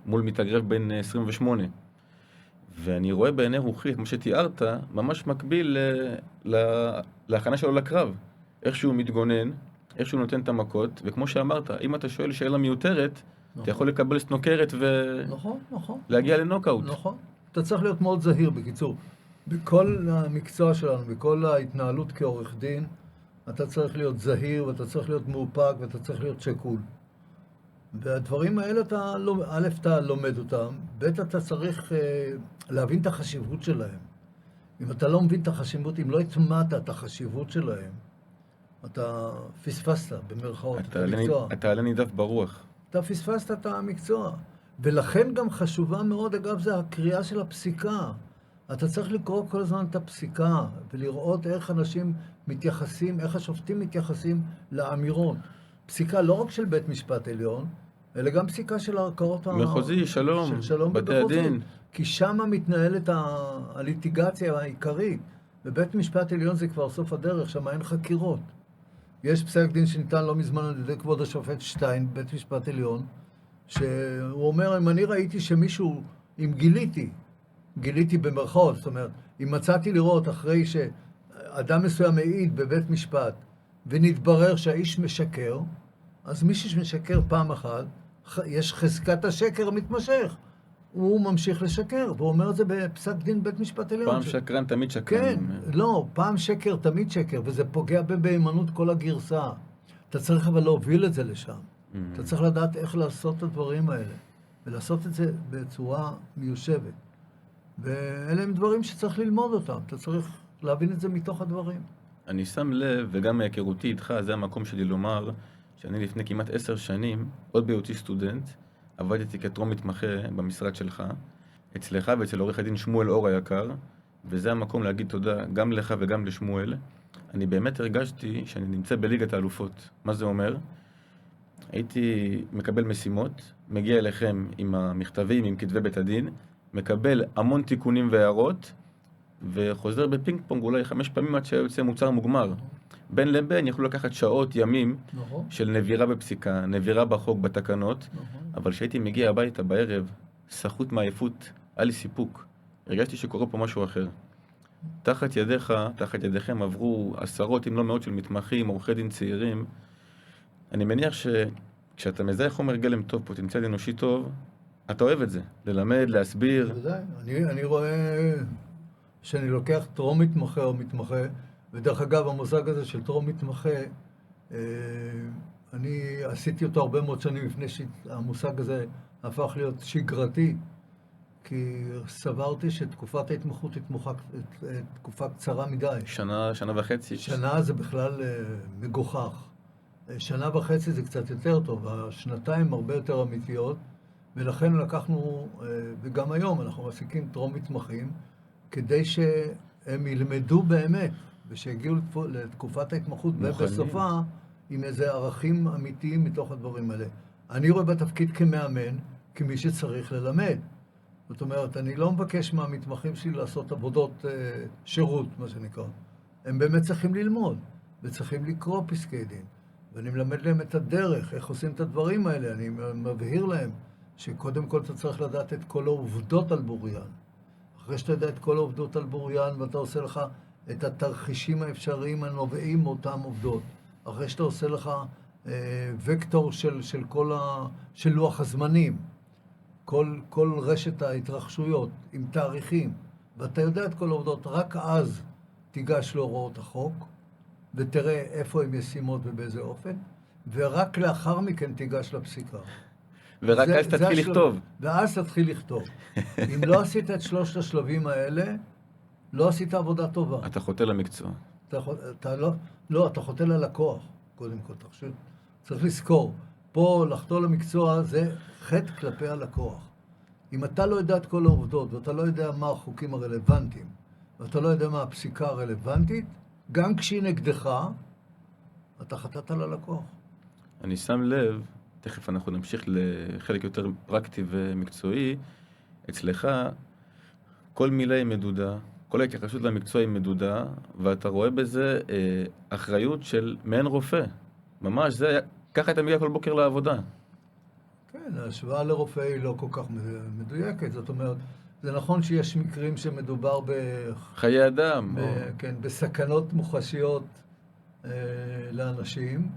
מול מתאגרף בן 28. ואני רואה בעיני רוחי, כמו שתיארת, ממש מקביל להכנה שלו לקרב. איך שהוא מתגונן, איך שהוא נותן את המכות, וכמו שאמרת, אם אתה שואל שאלה מיותרת, אתה יכול לקבל סנוקרת ולהגיע לנוקאוט. נכון. אתה צריך להיות מאוד זהיר, בקיצור. בכל המקצוע שלנו, בכל ההתנהלות כעורך דין, אתה צריך להיות זהיר, ואתה צריך להיות מאופק, ואתה צריך להיות שקול. והדברים האלה, א', אתה לומד אותם, ב', אתה צריך להבין את החשיבות שלהם. אם אתה לא מבין את החשיבות, אם לא התמדת את החשיבות שלהם, אתה פספסת במרכאות את המקצוע. אתה עלה נידף ברוח. אתה פספסת את המקצוע. ולכן גם חשובה מאוד, אגב, זה הקריאה של הפסיקה. אתה צריך לקרוא כל הזמן את הפסיקה, ולראות איך אנשים מתייחסים, איך השופטים מתייחסים לאמירות. פסיקה לא רק של בית משפט עליון, אלא גם פסיקה של הערכאות מחוזי, שלום, שלום בתי הדין. כי שם מתנהלת הליטיגציה העיקרית. בבית משפט עליון זה כבר סוף הדרך, שם אין חקירות. יש פסק דין שניתן לא מזמן על ידי כבוד השופט שטיין, בית משפט עליון, שהוא אומר, אם אני ראיתי שמישהו, אם גיליתי במרכאות, זאת אומרת, אם מצאתי לראות אחרי שאדם מסוים מעיד בבית משפט, ונתברר שהאיש משקר, אז מישהו שמשקר פעם אחת, יש חזקת השקר מתמשך. הוא ממשיך לשקר, והוא אומר את זה בפסק דין בית משפט עליון. פעם שקרן תמיד שקרן. כן, לא, פעם שקר תמיד שקר, וזה פוגע במהימנות כל הגרסה. אתה צריך אבל להוביל את זה לשם. אתה צריך לדעת איך לעשות את הדברים האלה, ולעשות את זה בצורה מיושבת. ואלה הם דברים שצריך ללמוד אותם, אתה צריך להבין את זה מתוך הדברים. אני שם לב, וגם מהיכרותי איתך, זה המקום שלי לומר, שאני לפני כמעט 10 שנים, עוד בהיותי סטודנט, עבדתי כטרום מתמחה במשרד שלך, אצלך ואצל עורך הדין שמואל אור היקר, וזה המקום להגיד תודה גם לך וגם לשמואל. אני באמת הרגשתי שאני נמצא בליגת האלופות. מה זה אומר? הייתי מקבל משימות, מגיע אליכם עם המכתבים, עם כתבי בית הדין, מקבל המון תיקונים והערות, וחוזר בפינג פונג אולי 5 פעמים עד שיוצא מוצר מוגמר. בין לבין יכלו לקחת שעות, ימים, של נבירה בפסיקה, נבירה בחוק, בתקנות, אבל כשהייתי מגיע הביתה בערב, סחוט מעייפות, היה לי סיפוק. הרגשתי שקורה פה משהו אחר. תחת ידיך, תחת ידיכם עברו עשרות אם לא מאות של מתמחים, עורכי דין צעירים. אני מניח שכשאתה מזהה חומר גלם טוב, פוטנציאל אנושי טוב, אתה אוהב את זה, ללמד, להסביר. בוודאי, אני רואה שאני לוקח טרום מתמחה או מתמחה, ודרך אגב, המושג הזה של טרום מתמחה, אני עשיתי אותו הרבה מאוד שנים לפני שהמושג הזה הפך להיות שגרתי, כי סברתי שתקופת ההתמחות היא תקופה קצרה מדי. שנה וחצי. שנה זה בכלל מגוחך. 1.5 שנה זה קצת יותר טוב, 2 הרבה יותר אמיתיות, ולכן לקחנו, וגם היום אנחנו מעסיקים טרום מתמחים, כדי שהם ילמדו באמת, ושיגיעו לתקופת ההתמחות ובסופה, עם איזה ערכים אמיתיים מתוך הדברים האלה. אני רואה בתפקיד כמאמן, כמי שצריך ללמד. זאת אומרת, אני לא מבקש מהמתמחים שלי לעשות עבודות שירות, מה שנקרא. הם באמת צריכים ללמוד, וצריכים לקרוא פסקי דין. ואני מלמד להם את הדרך, איך עושים את הדברים האלה. אני מבהיר להם שקודם כל אתה צריך לדעת את כל העובדות על בוריין. אחרי שאתה יודע את כל העובדות על בוריין, ואתה עושה לך את התרחישים האפשריים הנובעים מאותם עובדות. אחרי שאתה עושה לך וקטור של לוח הזמנים, כל רשת ההתרחשויות עם תאריכים, ואתה יודע את כל העובדות, רק אז תיגש להוראות החוק, ותראה איפה הן ישימות ובאיזה אופן, ורק לאחר מכן תיגש לפסיקה. ורק אז תתחיל לכתוב. ואז תתחיל לכתוב. אם לא עשית את שלושת השלבים האלה, לא עשית עבודה טובה. אתה חוטא למקצוע. אתה חוטא ללקוח, קודם כל. צריך לזכור, פה לחטוא למקצוע זה חטא כלפי הלקוח. אם אתה לא יודע את כל העובדות, ואתה לא יודע מה החוקים הרלוונטיים, ואתה לא יודע מה הפסיקה הרלוונטית, גם כשהיא נגדך, אתה חטאת ללקוח. אני שם לב, תכף אנחנו נמשיך לחלק יותר פרקטי ומקצועי, אצלך כל מילה היא מדודה, כל ההתייחסות למקצוע היא מדודה, ואתה רואה בזה אחריות של מעין רופא. ממש, ככה אתה מגיע כל בוקר לעבודה. כן, ההשוואה לרופא היא לא כל כך מדויקת. זאת אומרת, זה נכון שיש מקרים שמדובר חיי אדם. כן, בסכנות מוחשיות לאנשים.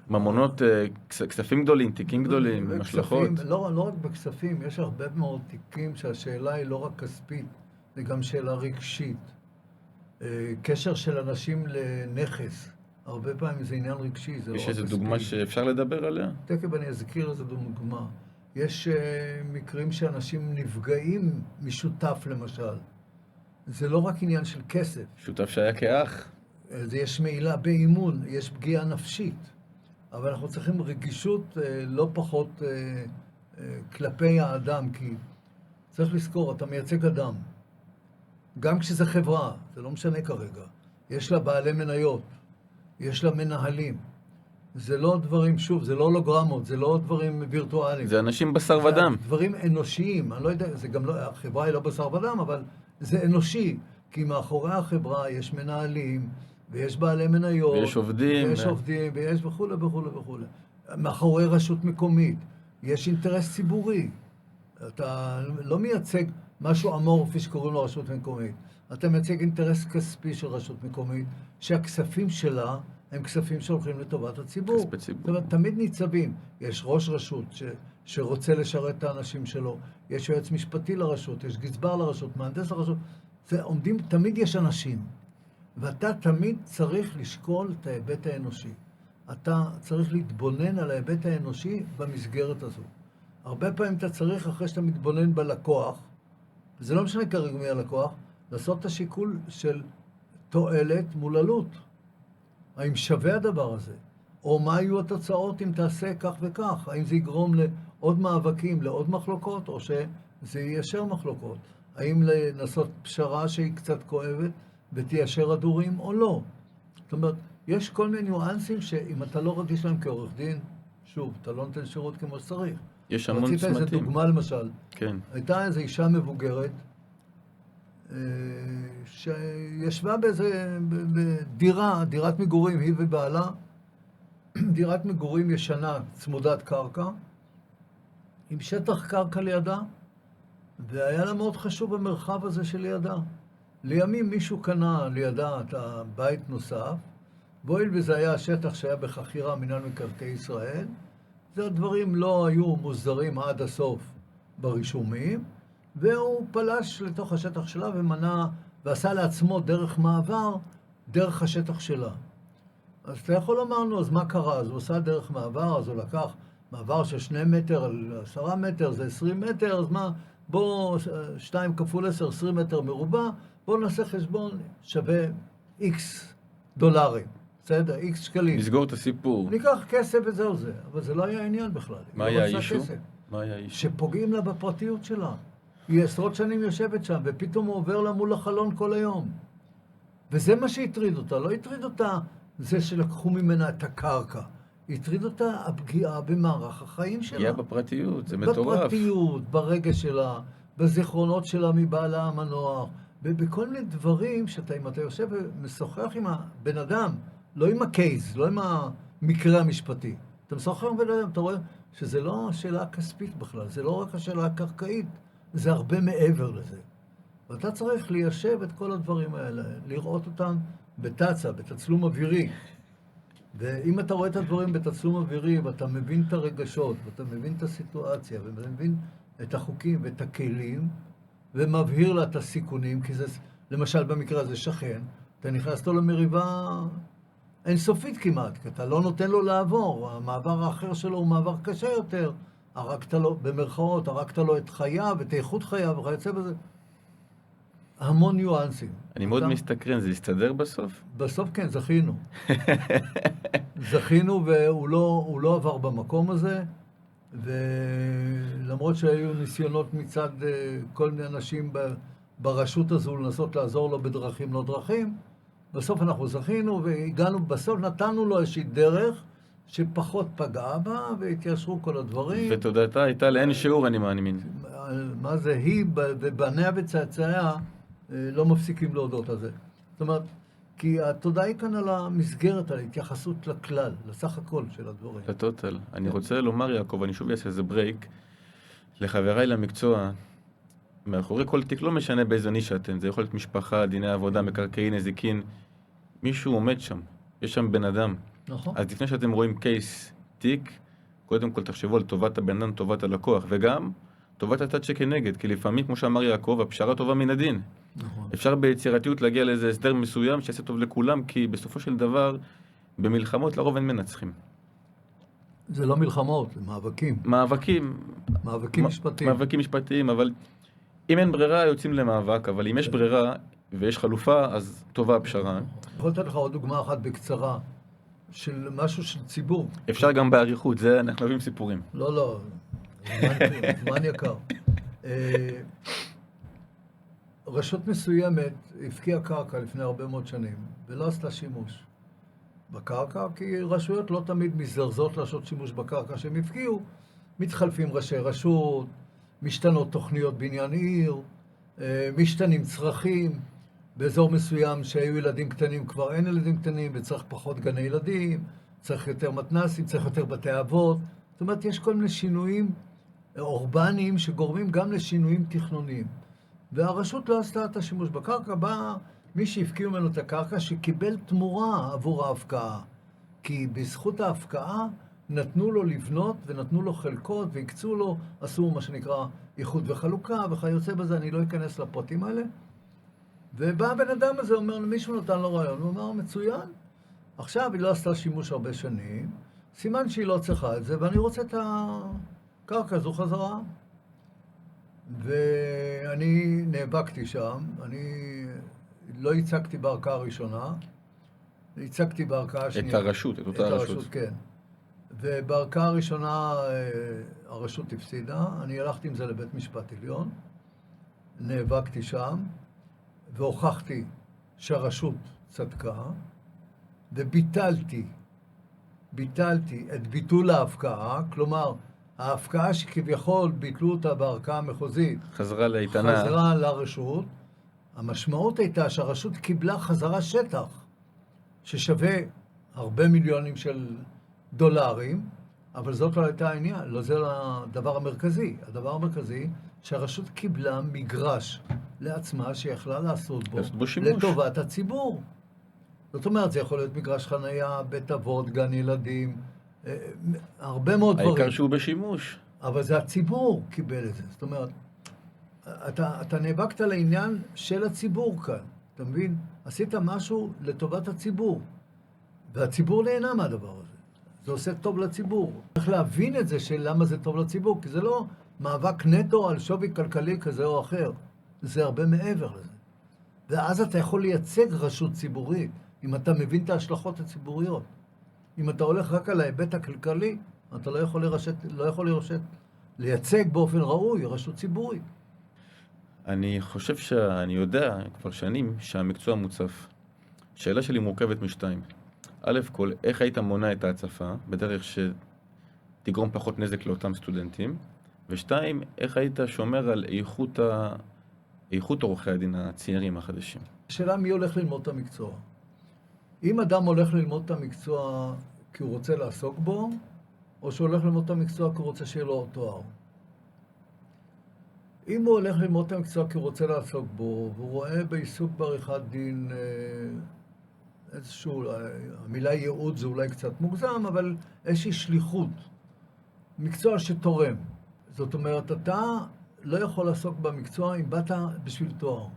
ממונות, כספים גדולים, תיקים גדולים, השלכות. לא רק בכספים, יש הרבה מאוד תיקים שהשאלה היא לא רק כספית, זה גם שאלה רגשית. קשר של אנשים לנכס, הרבה פעמים זה עניין רגשי, זה לא רק כספי. יש איזו דוגמה שאפשר לדבר עליה? תכף אני אזכיר איזו דוגמה. יש מקרים שאנשים נפגעים משותף למשל. זה לא רק עניין של כסף. שותף שהיה כאח. יש מעילה באימון, יש פגיעה נפשית. אבל אנחנו צריכים רגישות לא פחות כלפי האדם, כי צריך לזכור, אתה מייצג אדם. גם כשזה חברה, זה לא משנה כרגע. יש לה בעלי מניות, יש לה מנהלים. זה לא דברים, שוב, זה לא הולוגרמות, זה לא דברים וירטואליים. זה אנשים בשר ודם. זה דברים אנושיים, אני לא יודע, זה גם לא, החברה היא לא בשר ודם, אבל זה אנושי, כי מאחורי החברה יש מנהלים, ויש בעלי מניות, ויש עובדים, ויש וכו' וכו' וכו'. מאחורי רשות מקומית, יש אינטרס ציבורי. אתה לא מייצג משהו אמורפי שקוראים לו רשות מקומית. אתה מייצג אינטרס כספי של רשות מקומית, שהכספים שלה הם כספים שהולכים לטובת הציבור. כספי ציבור. זאת אומרת, תמיד ניצבים. יש ראש רשות שרוצה לשרת את האנשים שלו, יש יועץ משפטי לרשות, יש גזבר לרשות, מהנדס לרשות. תמיד יש אנשים. ואתה תמיד צריך לשקול את ההיבט האנושי. אתה צריך להתבונן על ההיבט האנושי במסגרת הזו. הרבה פעמים אתה צריך, אחרי שאתה מתבונן בלקוח, וזה לא משנה כרגע מי הלקוח, לעשות את השיקול של תועלת מול עלות. האם שווה הדבר הזה? או מה יהיו התוצאות אם תעשה כך וכך? האם זה יגרום לעוד מאבקים, לעוד מחלוקות, או שזה יישר מחלוקות? האם לנסות פשרה שהיא קצת כואבת, ותיישר הדורים או לא. זאת אומרת, יש כל מיני ניואנסים שאם אתה לא רגיש להם כעורך דין, שוב, אתה לא נותן שירות כמו שצריך. יש המון צמתים. רצית איזו דוגמה למשל. כן. הייתה איזו אישה מבוגרת, שישבה באיזה דירת מגורים, היא ובעלה, דירת מגורים ישנה, צמודת קרקע, עם שטח קרקע לידה, והיה לה מאוד חשוב במרחב הזה של לידה. לימים מישהו קנה לידה את הבית נוסף, והואיל וזה היה השטח שהיה בחכירה מינהל מקרקעי ישראל, זה הדברים לא היו מוסדרים עד הסוף ברישומים, והוא פלש לתוך השטח שלה ומנע, ועשה לעצמו דרך מעבר, דרך השטח שלה. אז אתה יכול לומר לנו, אז מה קרה? אז הוא עשה דרך מעבר, אז הוא לקח מעבר של 2 מטר על 10 מטר, זה 20 מטר, אז מה? בוא 2 כפול 10, 20 מטר מרובע, בואו נעשה חשבון שווה X דולרים, בסדר? X שקלים. נסגור את הסיפור. ניקח כסף וזהו זה, אבל זה לא היה עניין בכלל. מה היה האישו? מה היה האישו? שפוגעים לה בפרטיות שלה. היא עשרות שנים יושבת שם, ופתאום הוא עובר לה מול החלון כל היום. וזה מה שהטריד אותה. לא הטריד אותה זה שלקחו ממנה את הקרקע. הטריד אותה הפגיעה במערך החיים שלה. פגיעה בפרטיות, זה מטורף. בפרטיות, ברגע שלה, בזיכרונות שלה מבעלה המנוח, בכל מיני דברים שאתה, אם אתה יושב ומשוחח עם הבן אדם, לא עם הקייס, לא עם המקרה המשפטי. אתה משוחח עם בן אדם, אתה רואה שזה לא השאלה הכספית בכלל, זה לא רק השאלה הקרקעית, זה הרבה מעבר לזה. ואתה צריך ליישב את כל הדברים האלה, לראות אותם בטצה, בתצלום אווירי. ואם אתה רואה את הדברים בתצלום אווירי, ואתה מבין את הרגשות, ואתה מבין את הסיטואציה, ואתה מבין את החוקים ואת הכלים, ומבהיר לה את הסיכונים, כי זה, למשל במקרה הזה שכן, אתה נכנס לו למריבה אינסופית כמעט, כי אתה לא נותן לו לעבור, המעבר האחר שלו הוא מעבר קשה יותר, הרגת לו, במרכאות, הרגת לו את חייו, את איכות חייו, וכיוצא בזה. המון ניואנסים. אני מאוד מסתקרן, זה יסתדר בסוף? בסוף כן, זכינו. זכינו והוא לא עבר במקום הזה, ולמרות שהיו ניסיונות מצד כל מיני אנשים ברשות הזו לנסות לעזור לו בדרכים לא דרכים, בסוף אנחנו זכינו והגענו, בסוף נתנו לו איזושהי דרך שפחות פגעה בה והתיישרו כל הדברים. ותודעתה הייתה לאין שיעור, אני מאמין. מה זה? היא ובניה וצאצאיה לא מפסיקים להודות על זה. זאת אומרת, כי התודעה היא כאן על המסגרת, על ההתייחסות לכלל, לסך הכל של הדברים. לטוטל. אני רוצה לומר, יעקב, אני שוב אעשה איזה ברייק, לחבריי למקצוע, מאחורי כל תיק, לא משנה באיזה נישה אתם, זה יכול להיות משפחה, דיני עבודה, מקרקעין, נזיקין, מישהו עומד שם, יש שם בן אדם. נכון. אז לפני שאתם רואים קייס, תיק, קודם כל תחשבו על טובת הבן אדם, טובת הלקוח, וגם טובת הצד שכנגד, כי לפעמים, כמו שאמר יעקב, הפשרה טובה מן הדין. נכון. אפשר ביצירתיות להגיע לאיזה הסדר מסוים שיעשה טוב לכולם, כי בסופו של דבר, במלחמות לרוב אין מנצחים. זה לא מלחמות, זה מאבקים. מאבקים משפטיים. מאבקים משפטיים, אבל אם אין ברירה, יוצאים למאבק, אבל אם יש ברירה ויש חלופה, אז טובה הפשרה. אני יכול לתת לך עוד דוגמה אחת בקצרה, של משהו של ציבור. אפשר גם באריכות, זה אנחנו אוהבים סיפורים. לא, זמן יקר. רשות מסוימת הפקיעה קרקע לפני הרבה מאוד שנים, ולא עשתה שימוש בקרקע, כי רשויות לא תמיד מזרזות לעשות שימוש בקרקע שהם הפקיעו. מתחלפים ראשי רשות, משתנות תוכניות בניין עיר, משתנים צרכים. באזור מסוים שהיו ילדים קטנים, כבר אין ילדים קטנים, וצריך פחות גני ילדים, צריך יותר מתנסים, צריך יותר בתי אבות. זאת אומרת, יש כל מיני שינויים אורבניים שגורמים גם לשינויים תכנוניים. והרשות לא עשתה את השימוש בקרקע, בא מי שהפקיעו ממנו את הקרקע שקיבל תמורה עבור ההפקעה. כי בזכות ההפקעה נתנו לו לבנות ונתנו לו חלקות והקצו לו, עשו מה שנקרא איחוד וחלוקה וכיוצא בזה, אני לא אכנס לפרטים האלה. ובא הבן אדם הזה, אומר, מישהו נתן לו רעיון, הוא אומר, מצוין, עכשיו היא לא עשתה שימוש הרבה שנים, סימן שהיא לא צריכה את זה, ואני רוצה את הקרקע הזו חזרה. ואני נאבקתי שם, אני לא ייצגתי בערכאה הראשונה, ייצגתי בערכאה השנייה. את הרשות, את אותה הרשות. הרשות, כן. ובערכאה הראשונה הרשות הפסידה, אני הלכתי עם זה לבית משפט עליון, נאבקתי שם, והוכחתי שהרשות צדקה, וביטלתי את ביטול ההפקעה, כלומר, ההפקעה שכביכול ביטלו אותה בערכאה המחוזית, חזרה לאיתנה. חזרה לרשות. המשמעות הייתה שהרשות קיבלה חזרה שטח, ששווה הרבה מיליונים של דולרים, אבל זאת לא הייתה העניין, לא זה הדבר המרכזי. הדבר המרכזי, שהרשות קיבלה מגרש לעצמה שיכלה לעשות בו לטובת הציבור. זאת אומרת, זה יכול להיות מגרש חנייה, בית אבות, גן ילדים, הרבה מאוד דברים. העיקר שהוא בשימוש. אבל זה הציבור קיבל את זה. זאת אומרת, אתה נאבקת על העניין של הציבור כאן, אתה מבין? עשית משהו לטובת הציבור, והציבור נהנה מהדבר הזה. זה עושה טוב לציבור. צריך להבין את זה של למה זה טוב לציבור, כי זה לא מאבק נטו על שווי כלכלי כזה או אחר. זה הרבה מעבר לזה. ואז אתה יכול לייצג רשות ציבורית, אם אתה מבין את ההשלכות הציבוריות. אם אתה הולך רק על ההיבט הכלכלי, אתה לא יכול לייצג באופן ראוי רשות ציבורית. אני חושב שאני יודע כבר שנים שהמקצוע מוצף. השאלה שלי מורכבת משתיים. א' כל, איך היית מונע את ההצפה בדרך שתגרום פחות נזק לאותם סטודנטים? ושתיים, איך היית שומר על איכות איכות עורכי הדין הצעירים החדשים. השאלה מי הולך ללמוד את המקצוע. אם אדם הולך ללמוד את המקצוע כי הוא רוצה לעסוק בו, או שהוא הולך ללמוד את המקצוע כי הוא רוצה שיהיה לו תואר. אם הוא הולך ללמוד את המקצוע כי הוא רוצה לעסוק בו, והוא רואה בעיסוק בעריכת דין איזשהו, המילה ייעוד זה אולי קצת מוגזם, אבל איזושהי שליחות, מקצוע שתורם. זאת אומרת, אתה לא יכול לעסוק במקצוע אם באת בשביל תואר.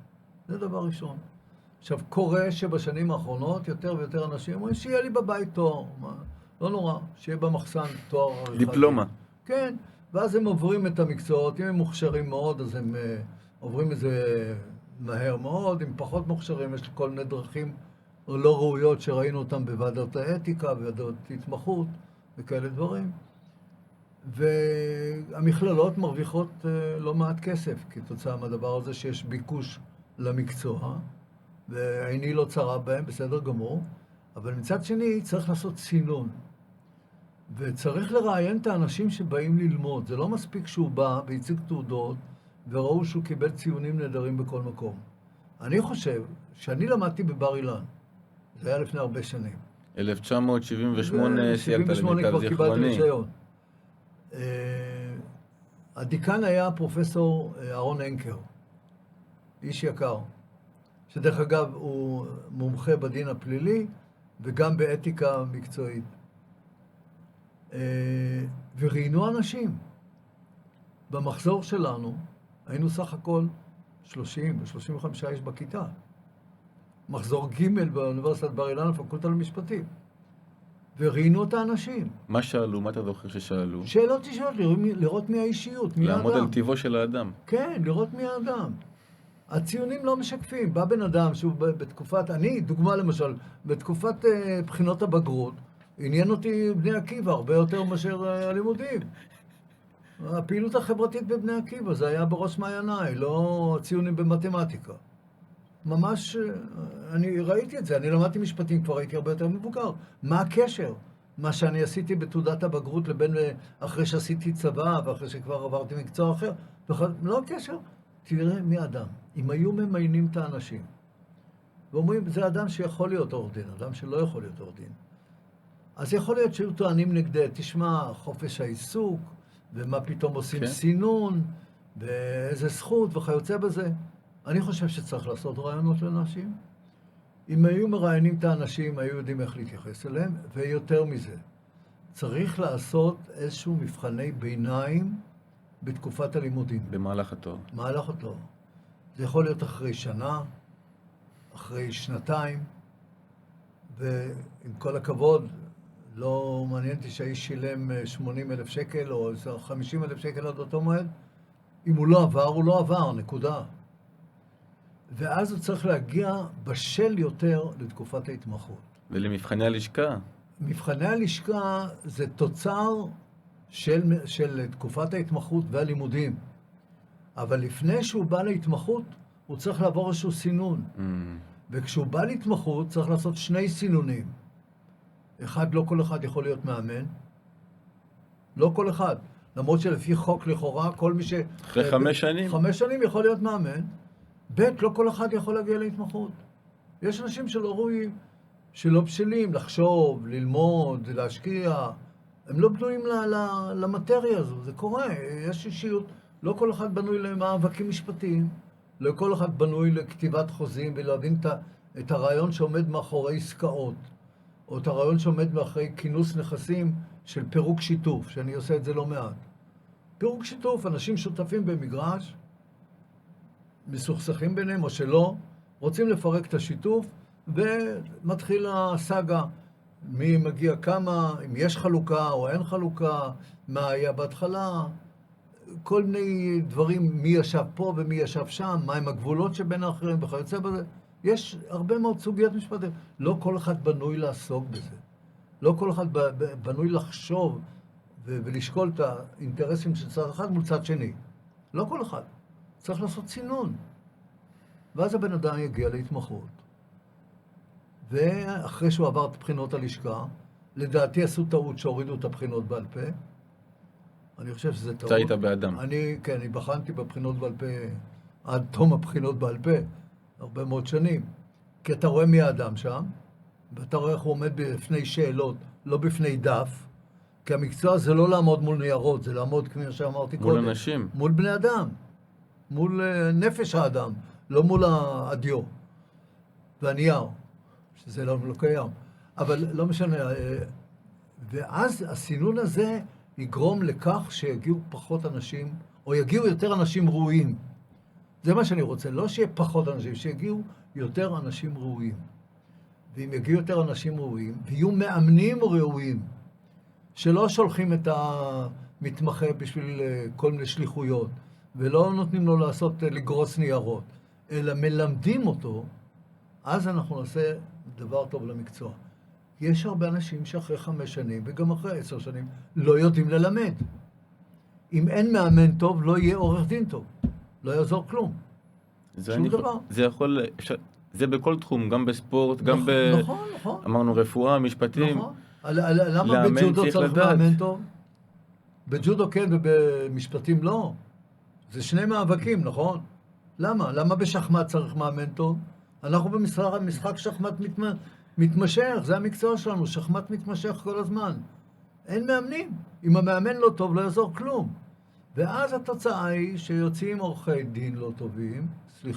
זה דבר ראשון. עכשיו, קורה שבשנים האחרונות יותר ויותר אנשים אומרים שיהיה לי בבית תואר. לא נורא, שיהיה במחסן תואר עריכת דין. דיפלומה. כן, ואז הם עוברים את המקצועות. אם הם מוכשרים מאוד, אז הם עוברים את זה מהר מאוד. אם פחות מוכשרים, יש כל מיני דרכים לא ראויות שראינו אותם בוועדות האתיקה, בוועדות התמחות וכאלה דברים. והמכללות מרוויחות לא מעט כסף כתוצאה מהדבר הזה שיש ביקוש למקצוע, ועיני לא צרה בהם, בסדר גמור, אבל מצד שני צריך לעשות סינון. וצריך לראיין את האנשים שבאים ללמוד. זה לא מספיק שהוא בא והציג תעודות וראו שהוא קיבל ציונים נהדרים בכל מקום. אני חושב שאני למדתי בבר אילן. זה היה לפני הרבה שנים. 1978 סיימת למיטב כבר קיבלתי זיכרוני. רישיון. הדיקן היה פרופסור אהרון הנקר, איש יקר, שדרך אגב הוא מומחה בדין הפלילי וגם באתיקה מקצועית. וראיינו אנשים. במחזור שלנו היינו סך הכל 30 ו-35 איש בכיתה. מחזור ג' באוניברסיטת בר אילן, הפקולטה למשפטים. וראיינו את האנשים. מה שאלו? מה אתה זוכר ששאלו? שאלות אישיות, לראות מי האישיות, מי האדם. לעמוד על טיבו של האדם. כן, לראות מי האדם. הציונים לא משקפים. בא בן אדם שהוא בתקופת, אני, דוגמה למשל, בתקופת בחינות הבגרות, עניין אותי בני עקיבא הרבה יותר מאשר הלימודים. הפעילות החברתית בבני עקיבא, זה היה בראש מעייניי, לא ציונים במתמטיקה. ממש, אני ראיתי את זה, אני למדתי משפטים, כבר הייתי הרבה יותר מבוגר. מה הקשר? מה שאני עשיתי בתעודת הבגרות לבין אחרי שעשיתי צבא ואחרי שכבר עברתי מקצוע אחר. לא הקשר. תראה מי אדם. אם היו ממיינים את האנשים, ואומרים, זה אדם שיכול להיות עורך דין, אדם שלא יכול להיות עורך דין. אז יכול להיות שהיו טוענים נגדי, תשמע, חופש העיסוק, ומה פתאום עושים כן. סינון, ואיזה זכות וכיוצא בזה. אני חושב שצריך לעשות רעיונות לאנשים. אם היו מראיינים את האנשים, היו יודעים איך להתייחס אליהם, ויותר מזה. צריך לעשות איזשהו מבחני ביניים בתקופת הלימודים. במהלך התואר. מהלך התואר. זה יכול להיות אחרי שנה, אחרי שנתיים, ועם כל הכבוד, לא מעניין אותי שהאיש שילם 80,000 שקל או 50,000 שקל עד אותו מועד. אם הוא לא עבר, הוא לא עבר, נקודה. ואז הוא צריך להגיע בשל יותר לתקופת ההתמחות. ולמבחני הלשכה. מבחני הלשכה זה תוצר של תקופת ההתמחות והלימודים. אבל לפני שהוא בא להתמחות, הוא צריך לעבור איזשהו סינון. וכשהוא בא להתמחות, צריך לעשות שני סינונים. אחד, לא כל אחד יכול להיות מאמן. לא כל אחד. למרות שלפי חוק לכאורה, כל מי ש... אחרי 5 שנים? 5 שנים יכול להיות מאמן. ב', לא כל אחד יכול להגיע להתמחות. יש אנשים שלא ראויים, שלא בשלים לחשוב, ללמוד, להשקיע. הם לא בנויים למטריה הזו, זה קורה. יש אישיות, לא כל אחד בנוי למאבקים משפטיים, לא כל אחד בנוי לכתיבת חוזים ולהבין את הרעיון שעומד מאחורי עסקאות, או את הרעיון שעומד מאחורי כינוס נכסים של פירוק שיתוף, שאני עושה את זה לא מעט. פירוק שיתוף, אנשים שותפים במגרש, מסוכסכים ביניהם או שלא, רוצים לפרק את השיתוף, ומתחיל הסאגה, מי מגיע כמה, אם יש חלוקה או אין חלוקה, מה היה בהתחלה, כל מיני דברים, מי ישב פה ומי ישב שם, מהם הגבולות שבין האחרים וכיוצא בזה. יש הרבה מאוד סוגיות משפטיות. לא כל אחד בנוי לעסוק בזה. לא כל אחד בנוי לחשוב ולשקול את האינטרסים של צד אחד מול צד שני. לא כל אחד. צריך לעשות צינון. ואז הבן אדם יגיע להתמחות. ואחרי שהוא עבר את בחינות הלשכה, לדעתי עשו טעות שהורידו את הבחינות בעל פה. אני חושב שזה טעות. אתה היית באדם. אני בחנתי בבחינות בעל פה עד תום הבחינות בעל פה, הרבה מאוד שנים. כי אתה רואה מי האדם שם, ואתה רואה איך הוא עומד בפני שאלות, לא בפני דף, כי המקצוע זה לא לעמוד מול ניירות, זה לעמוד, כמו שאמרתי קודם. מול אנשים. מול בני אדם, מול נפש האדם, לא מול הדיו והנייר, שזה לא קיים. אבל לא משנה, ואז הסינון הזה יגרום לכך שיגיעו פחות אנשים, או יגיעו יותר אנשים ראויים. זה מה שאני רוצה, לא שיהיה פחות אנשים, שיגיעו יותר אנשים ראויים. ואם יגיעו יותר אנשים ראויים, ויהיו מאמנים ראויים, שלא שולחים את המתמחה בשביל כל מיני שליחויות, ולא נותנים לו לגרוס ניירות, אלא מלמדים אותו, אז אנחנו נעשה דבר טוב למקצוע. יש הרבה אנשים שאחרי 5 שנים, וגם אחרי 10 שנים, לא יודעים ללמד. אם אין מאמן טוב, לא יהיה עורך דין טוב. לא יעזור כלום. שום דבר. זה בכל תחום, גם בספורט, גם נכון. אמרנו רפואה, משפטים. נכון. למה בג'ודו צריך מאמן טוב? בג'ודו כן ובמשפטים לא. זה 2 מאבקים, נכון? למה? למה בשחמט צריך מאמן טוב? אנחנו במשחק שחמט מתמשך, זה המקצוע שלנו, שחמט מתמשך כל הזמן. אין מאמנים. אם המאמן לא טוב, לא יעזור כלום. ואז התוצאה היא שיוצאים עורכי דין לא טובים, הם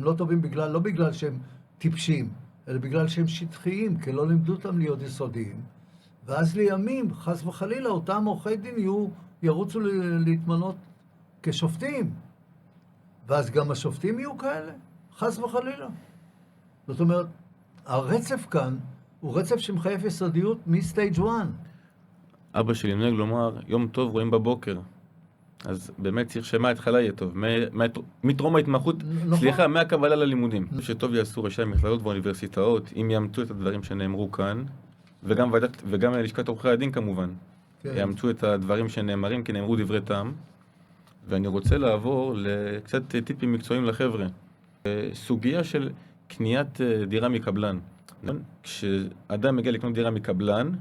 לא טובים לא בגלל שהם טיפשים, אלא בגלל שהם שטחיים, כי לא לימדו אותם להיות יסודיים. ואז לימים, חס וחלילה, אותם עורכי דין ירוצו להתמנות כשופטים. ואז גם השופטים יהיו כאלה, חס וחלילה. זאת אומרת, הרצף כאן הוא רצף שמחייב יסודיות מסטייג' 1. אבא שלי נוהג לומר, יום טוב רואים בבוקר. אז באמת צריך שמה התחלה יהיה טוב. מטרום ההתמחות, סליחה, מהקבלה ללימודים. שטוב יעשו ראשי המכללות והאוניברסיטאות, אם יאמצו את הדברים שנאמרו כאן, וגם לשכת עורכי הדין כמובן, יאמצו את הדברים שנאמרים, כי נאמרו דברי טעם. ואני רוצה לעבור לקצת טיפים מקצועיים לחבר'ה. סוגיה של קניית דירה מקבלן. כשאדם מגיע לקנות דירה מקבלן,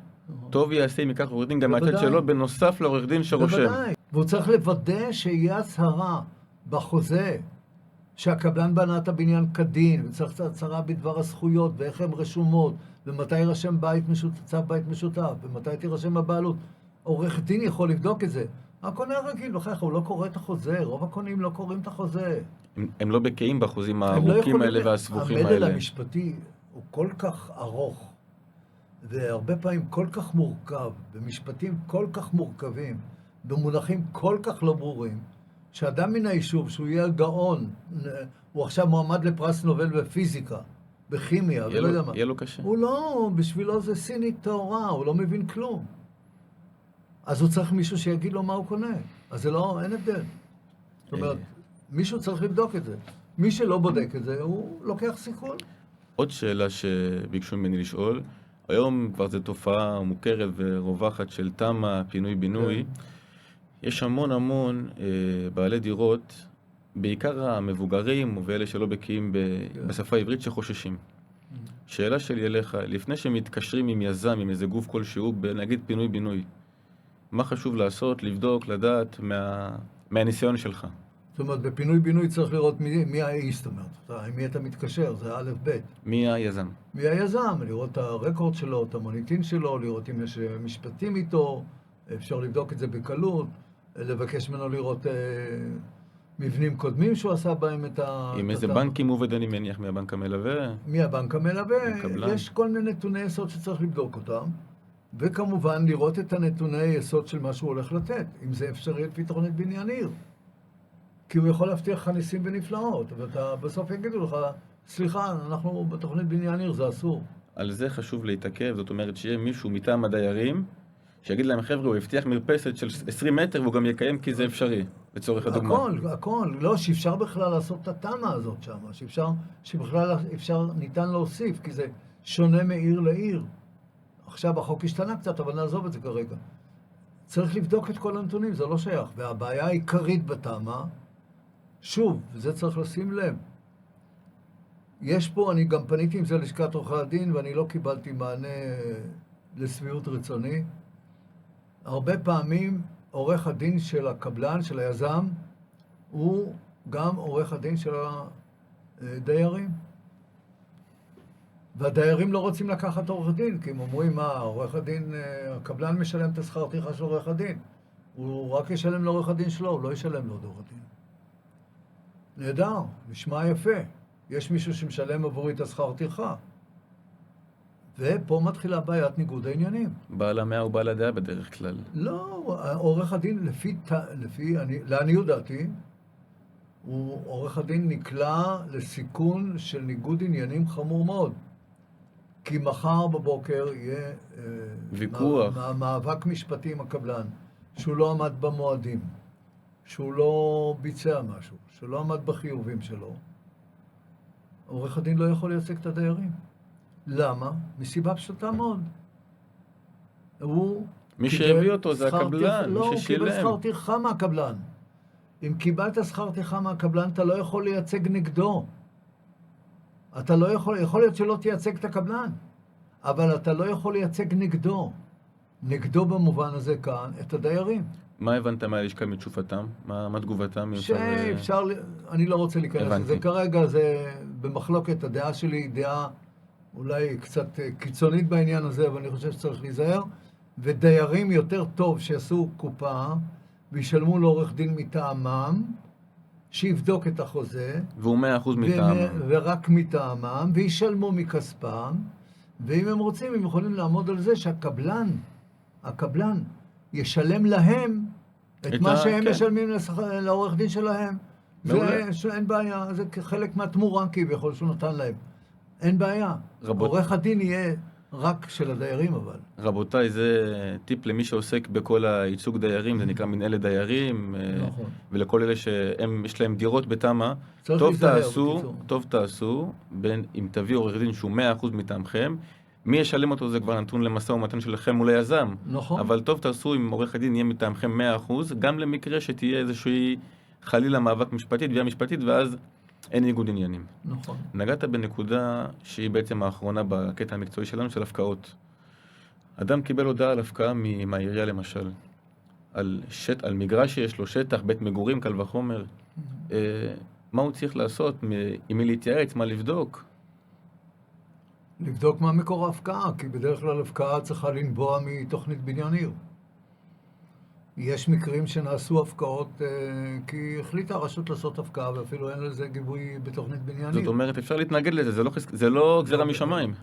טוב יעשה אם ייקח עורך דין גם מהצד שלו, בנוסף לעורך דין שרושם. בוודאי. והוא צריך לוודא שיהיה הצהרה בחוזה, שהקבלן בנה את הבניין כדין, וצריך את הצהרה בדבר הזכויות, ואיך הן רשומות, ומתי יירשם צו בית משותף, ומתי תירשם הבעלות. עורך דין יכול לבדוק את זה. הקונה הרגיל, הוא לא קורא את החוזה, רוב הקונים לא קוראים את החוזה. הם לא בקיאים בחוזים הארוכים האלה והסבוכים האלה. המלל המשפטי הוא כל כך ארוך, והרבה פעמים כל כך מורכב, במשפטים כל כך מורכבים, במונחים כל כך לא ברורים, שאדם מן היישוב, שהוא יהיה גאון, הוא עכשיו מועמד לפרס נובל בפיזיקה, בכימיה, ולא יודע מה. יהיה לו קשה. הוא לא, בשבילו זה סינית טהורה, הוא לא מבין כלום. אז הוא צריך מישהו שיגיד לו מה הוא קונה. אז זה לא, אין הבדל. זאת אומרת, מישהו צריך לבדוק את זה. מי שלא בודק את זה, הוא לוקח סיכון. עוד שאלה שביקשו ממני לשאול, היום כבר זו תופעה מוכרת ורווחת של תמה, פינוי-בינוי. יש המון בעלי דירות, בעיקר המבוגרים ואלה שלא בקיאים בשפה העברית שחוששים. שאלה שלי אליך, לפני שמתקשרים עם יזם, עם איזה גוף כלשהו, נגיד פינוי-בינוי, מה חשוב לעשות, לבדוק, לדעת מהניסיון שלך? זאת אומרת, בפינוי-בינוי צריך לראות מי האיש, זאת אומרת, עם מי אתה מתקשר, זה א' ב'. מי היזם? מי היזם, לראות את הרקורד שלו, את המוניטין שלו, לראות אם יש משפטים איתו, אפשר לבדוק את זה בקלות, לבקש ממנו לראות מבנים קודמים שהוא עשה בהם את ה... עם איזה בנקים עובד אני מניח, מהבנק המלווה? מהבנק המלווה, יש כל מיני נתוני יסוד שצריך לבדוק אותם, וכמובן לראות את הנתוני יסוד של מה שהוא הולך לתת, אם זה אפשרי לפי תוכנית בניין עיר. כי הוא יכול להבטיח לך ניסים ונפלאות, ואתה בסוף יגידו לך, סליחה, אנחנו בתוכנית בניין עיר, זה אסור. על זה חשוב להתעכב, זאת אומרת שיהיה מישהו מטעם הדיירים, שיגיד להם, חבר'ה, הוא הבטיח מרפסת של 20 מטר, והוא גם יקיים כי זה אפשרי, לצורך הדוגמה. הכל. לא, שאפשר בכלל לעשות את התמה הזאת שם, שבכלל ניתן להוסיף, כי זה שונה מעיר לעיר. עכשיו החוק השתנה קצת, אבל נעזוב את זה כרגע. צריך לבדוק את כל הנתונים, זה לא שייך. והבעיה העיקרית בתמה, שוב, וזה צריך לשים לב, יש פה, אני גם פניתי עם זה לשכת עורכי הדין, ואני לא קיבלתי מענה לשביעות רצוני. הרבה פעמים עורך הדין של הקבלן, של היזם, הוא גם עורך הדין של הדיירים. והדיירים לא רוצים לקחת עורך דין, כי הם אומרים, עורך הדין, הקבלן משלם את השכר טרחה של עורך הדין. הוא רק ישלם לעורך הדין שלו, הוא לא ישלם לעוד עורך הדין. נהדר, נשמע יפה. יש מישהו שמשלם עבורי את השכר טרחה. ופה מתחילה בעיית ניגוד העניינים. בעל המאה הוא בעל הדעה בדרך כלל. לא, עורך הדין, לעניות דעתי, עורך הדין נקלע לסיכון של ניגוד עניינים חמור מאוד. כי מחר בבוקר יהיה ויכוח. מאבק משפטי עם הקבלן, שהוא לא עמד במועדים, שהוא לא ביצע משהו, שהוא לא עמד בחיובים שלו. עורך הדין לא יכול לייצג את הדיירים. למה? מסיבה פשוטה מאוד. מי שהביא אותו זה הקבלן, מי ששילם. הוא קיבל שכר טרחה מהקבלן. אם קיבלת שכר טרחה מהקבלן, אתה לא יכול לייצג נגדו. אתה לא יכול להיות שלא תייצג את הקבלן, אבל אתה לא יכול לייצג נגדו. נגדו במובן הזה כאן, את הדיירים. מה הבנת מהלשכה מתשופתם? מה תגובתם? שאפשר, אני לא רוצה להיכנס לזה. כרגע זה במחלוקת, הדעה שלי היא דעה אולי קצת קיצונית בעניין הזה, אבל אני חושב שצריך להיזהר. ודיירים יותר טוב שיעשו קופה וישלמו לעורך דין מטעמם, שיבדוק את החוזה. והוא 100% מטעמם. ורק מטעמם, וישלמו מכספם. ואם הם רוצים, הם יכולים לעמוד על זה שהקבלן, ישלם להם את מה שהם משלמים לעורך דין שלהם. אין בעיה, זה חלק מהתמורה כביכול שהוא נתן להם. אין בעיה. עורך הדין יהיה רק של הדיירים אבל. רבותיי, זה טיפ למי שעוסק בכל הייצוג דיירים, זה נקרא מנהלת דיירים, נכון. ולכל אלה שיש להם דירות בתמה, טוב תעשו, אם תביאו עורך דין שהוא 100% מטעמכם, מי ישלם אותו זה כבר נתון למשא ומתן שלכם מול היזם. נכון. אבל טוב תעשו אם עורך הדין יהיה מטעמכם 100%, גם למקרה שתהיה איזושהי חלילה מאבק משפטית, תביעה משפטית, ואז אין ניגוד עניינים. נכון. נגעת בנקודה שהיא בעצם האחרונה בקטע המקצועי שלנו, של הפקעות. אדם קיבל הודעה על הפקעה מהעירייה למשל, על מגרש שיש לו שטח, בית מגורים, קל וחומר. מה הוא צריך לעשות? עם מי להתייעץ? מה לבדוק? לבדוק מה מקור ההפקעה, כי בדרך כלל הפקעה צריכה לנבוע מתוכנית בניין עיר. יש מקרים שנעשו הפקעות כי החליטה הרשות לעשות הפקעה, ואפילו אין לזה גיבוי בתוכנית בניין עיר. זאת אומרת, אפשר להתנגד לזה, זה לא גזירה משמיים.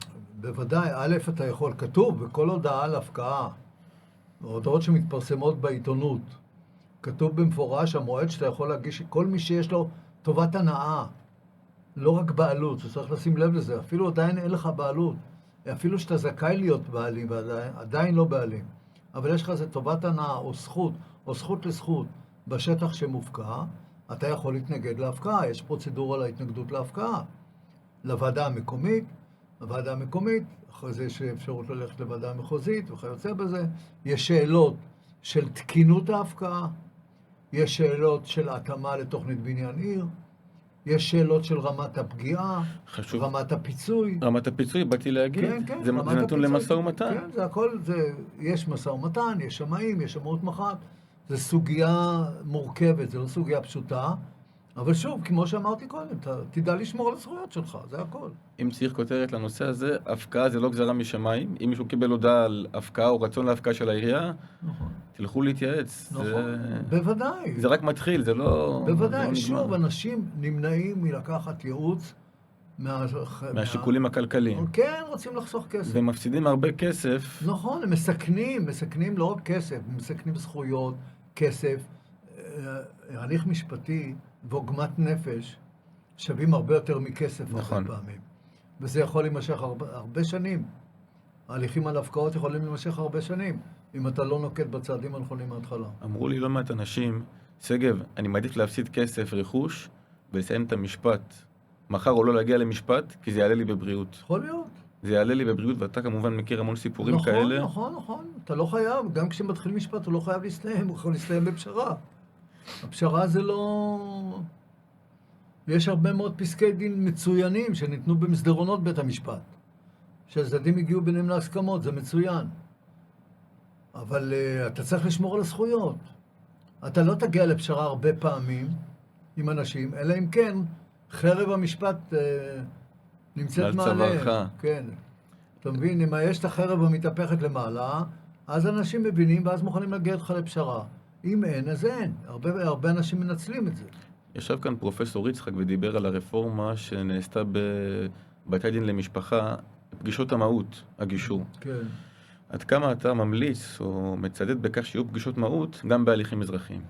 בוודאי, א', אתה יכול, כתוב בכל הודעה על הפקעה, הודעות שמתפרסמות בעיתונות, כתוב במפורש המועד שאתה יכול להגיש, כל מי שיש לו טובת הנאה, לא רק בעלות, אתה צריך לשים לב לזה, אפילו עדיין אין לך בעלות, אפילו שאתה זכאי להיות בעלים, עדיין לא בעלים. אבל יש לך איזה טובת הנאה או זכות לזכות בשטח שמופקע, אתה יכול להתנגד להפקעה, יש פרוצדורה להתנגדות להפקעה. לוועדה המקומית, אחרי זה יש אפשרות ללכת לוועדה המחוזית וכיוצא בזה. יש שאלות של תקינות ההפקעה, יש שאלות של התאמה לתוכנית בניין עיר, יש שאלות של רמת הפגיעה, חשוב. רמת הפיצוי. רמת הפיצוי, באתי להגיד, כן, זה נתון למשא ומתן. כן, זה הכל, יש משא ומתן, יש שמאים, יש שמאות מח"ט. זו סוגיה מורכבת, זו לא סוגיה פשוטה. אבל שוב, כמו שאמרתי קודם, תדע לשמור על הזכויות שלך, זה הכל. אם צריך כותרת לנושא הזה, הפקעה זה לא גזרה משמיים. אם מישהו קיבל הודעה על הפקעה או רצון להפקעה של העירייה, נכון. תלכו להתייעץ. נכון, בוודאי. זה רק מתחיל, זה לא... בוודאי, שוב, אנשים נמנעים מלקחת ייעוץ מהשיקולים הכלכליים. כן, רוצים לחסוך כסף. ומפסידים הרבה כסף. נכון, הם מסכנים לא רק כסף, הם מסכנים זכויות, כסף. הליך משפטי ועוגמת נפש שווים הרבה יותר מכסף הרבה פעמים. וזה יכול להימשך הרבה שנים. ההליכים על הפקעות יכולים להימשך הרבה שנים, אם אתה לא נוקט בצעדים הנכונים מההתחלה. אמרו לי לא מעט אנשים, סגב, אני מעדיף להפסיד כסף, רכוש, ולסיים את המשפט. מחר או לא להגיע למשפט, כי זה יעלה לי בבריאות. יכול להיות. זה יעלה לי בבריאות, ואתה כמובן מכיר המון סיפורים כאלה. נכון. אתה לא חייב, גם כשמתחיל משפט הוא לא חייב להסתיים, הוא יכול להסתיים בפשרה. הפשרה זה לא... יש הרבה מאוד פסקי דין מצוינים שניתנו במסדרונות בית המשפט. שהצדדים הגיעו ביניהם להסכמות, זה מצוין. אבל אתה צריך לשמור על הזכויות. אתה לא תגיע לפשרה הרבה פעמים, עם אנשים, אלא אם כן חרב המשפט נמצאת מעל מעליהם. צווארך. כן. אתה מבין, אם יש את החרב המתהפכת למעלה, אז אנשים מבינים ואז מוכנים להגיע לך לפשרה. אם אין, אז אין. הרבה אנשים מנצלים את זה. ישב כאן פרופסור יצחק ודיבר על הרפורמה שנעשתה בבתי דין למשפחה, פגישות המהות, הגישור. כן. עד כמה אתה ממליץ או מצדד בכך שיהיו פגישות מהות גם בהליכים אזרחיים?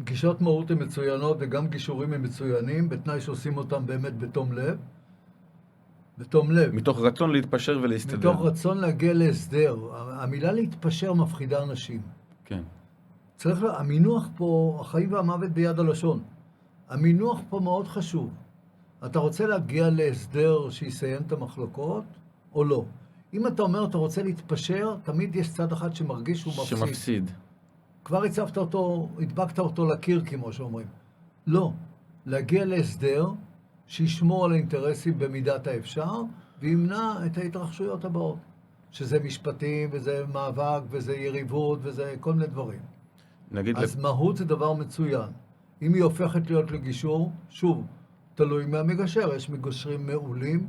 פגישות מהות הן מצוינות וגם גישורים הם מצוינים, בתנאי שעושים אותם באמת בתום לב. בתום לב. מתוך רצון להתפשר ולהסתדר. מתוך רצון להגיע להסדר. המילה להתפשר מפחידה אנשים. כן. המינוח פה, החיים והמוות ביד הלשון. המינוח פה מאוד חשוב. אתה רוצה להגיע להסדר שיסיים את המחלוקות, או לא? אם אתה אומר, אתה רוצה להתפשר, תמיד יש צד אחד שמרגיש שהוא מפסיד. שמפסיד. כבר הצבת אותו, הדבקת אותו לקיר, כמו שאומרים. לא. להגיע להסדר שישמור על האינטרסים במידת האפשר, וימנע את ההתרחשויות הבאות. שזה משפטים, וזה מאבק, וזה יריבות, וזה כל מיני דברים. אז מהות זה דבר מצוין. אם היא הופכת להיות לגישור, שוב, תלוי מהמגשר. יש מגשרים מעולים,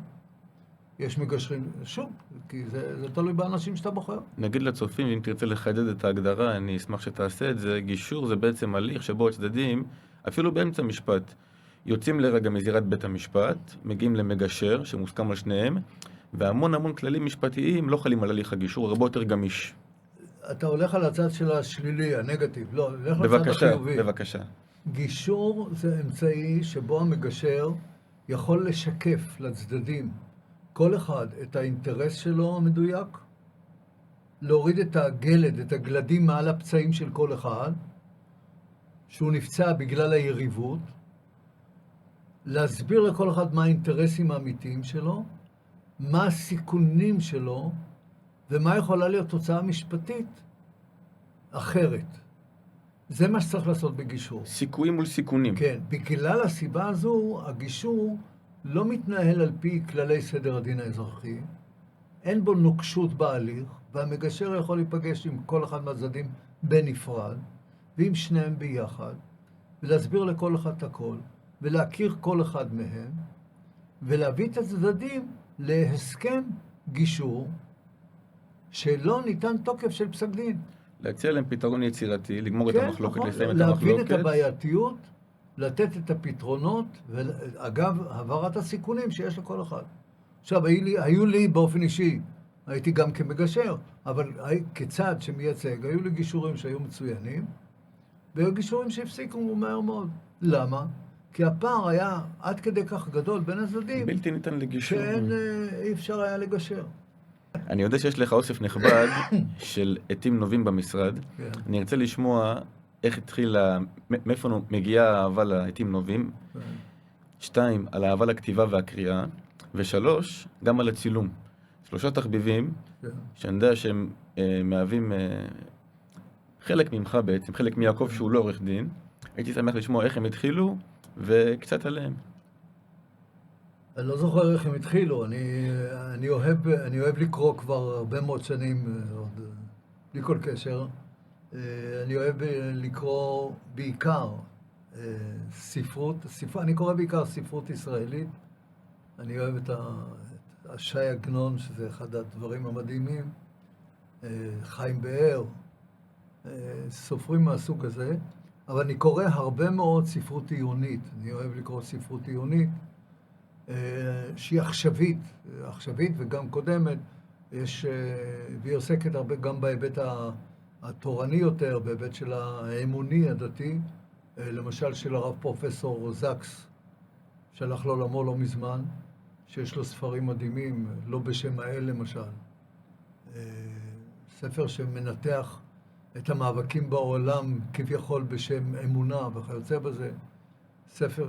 יש מגשרים, שוב, כי זה תלוי באנשים שאתה בוחר. נגיד לצופים, אם תרצה לחדד את ההגדרה, אני אשמח שתעשה את זה. גישור זה בעצם הליך שבו הצדדים, אפילו באמצע משפט, יוצאים לרגע מזירת בית המשפט, מגיעים למגשר שמוסכם על שניהם, והמון כללים משפטיים לא חלים על הליך הגישור, הרבה יותר גמיש. אתה הולך על הצד של השלילי, הנגטיב. לא, הולך לצד החיובי. בבקשה. גישור זה אמצעי שבו המגשר יכול לשקף לצדדים כל אחד את האינטרס שלו המדויק, להוריד את הגלד, את הגלדים מעל הפצעים של כל אחד, שהוא נפצע בגלל היריבות, להסביר לכל אחד מה האינטרסים האמיתיים שלו, מה הסיכונים שלו, ומה יכולה להיות תוצאה משפטית אחרת. זה מה שצריך לעשות בגישור. סיכויים מול סיכונים. כן, בגלל הסיבה הזו, הגישור לא מתנהל על פי כללי סדר הדין האזרחי, אין בו נוקשות בהליך, והמגשר יכול להיפגש עם כל אחד מהצדדים בנפרד, ועם שניהם ביחד, ולהסביר לכל אחד את הכל, ולהכיר כל אחד מהם, ולהביא את הצדדים להסכם גישור, שלא ניתן תוקף של פסק דין. להציע להם פתרון יצירתי, לגמור את המחלוקת, לסיים את המחלוקת. להבין את המחלוקת. הבעייתיות, לתת את הפתרונות, ואגב, העברת הסיכונים שיש לכל אחד. עכשיו, היו לי באופן אישי, הייתי גם כמגשר, אבל כצד שמייצג, היו לי גישורים שהיו מצוינים, והיו גישורים שהפסיקו מהר מאוד. למה? כי הפער היה עד כדי כך גדול בין הצדדים. בלתי ניתן לגישור. אי אפשר היה לגשר. אני יודע שיש לך אוסף נכבד של עתים נובעים במשרד. כן. אני ארצה לשמוע איך התחילה, מאיפה מגיעה האהבה לעתים נובעים. כן. 2, על האהבה לכתיבה והקריאה. ו3, גם על הצילום. 3 תחביבים, כן. שאני יודע שהם מהווים חלק ממך בעצם, חלק מיעקב שהוא לא עורך דין. הייתי שמח לשמוע איך הם התחילו וקצת עליהם. אני לא זוכר איך הם התחילו, אני אוהב לקרוא כבר הרבה מאוד שנים, בלי כל קשר. אני אוהב לקרוא בעיקר ספרות, אני קורא בעיקר ספרות ישראלית. אני אוהב את ש"י עגנון, שזה אחד הדברים המדהימים, חיים באר, סופרים מהסוג הזה, אבל אני קורא הרבה מאוד ספרות עיונית. אני אוהב לקרוא ספרות עיונית, שהיא עכשווית וגם קודמת, והיא עוסקת הרבה גם בהיבט התורני יותר, בהיבט של האמוני הדתי, למשל של הרב פרופסור זקס, שהלך לעולמו לא מזמן, שיש לו ספרים מדהימים, לא בשם האל למשל. ספר שמנתח את המאבקים בעולם כביכול בשם אמונה וכיוצא בזה.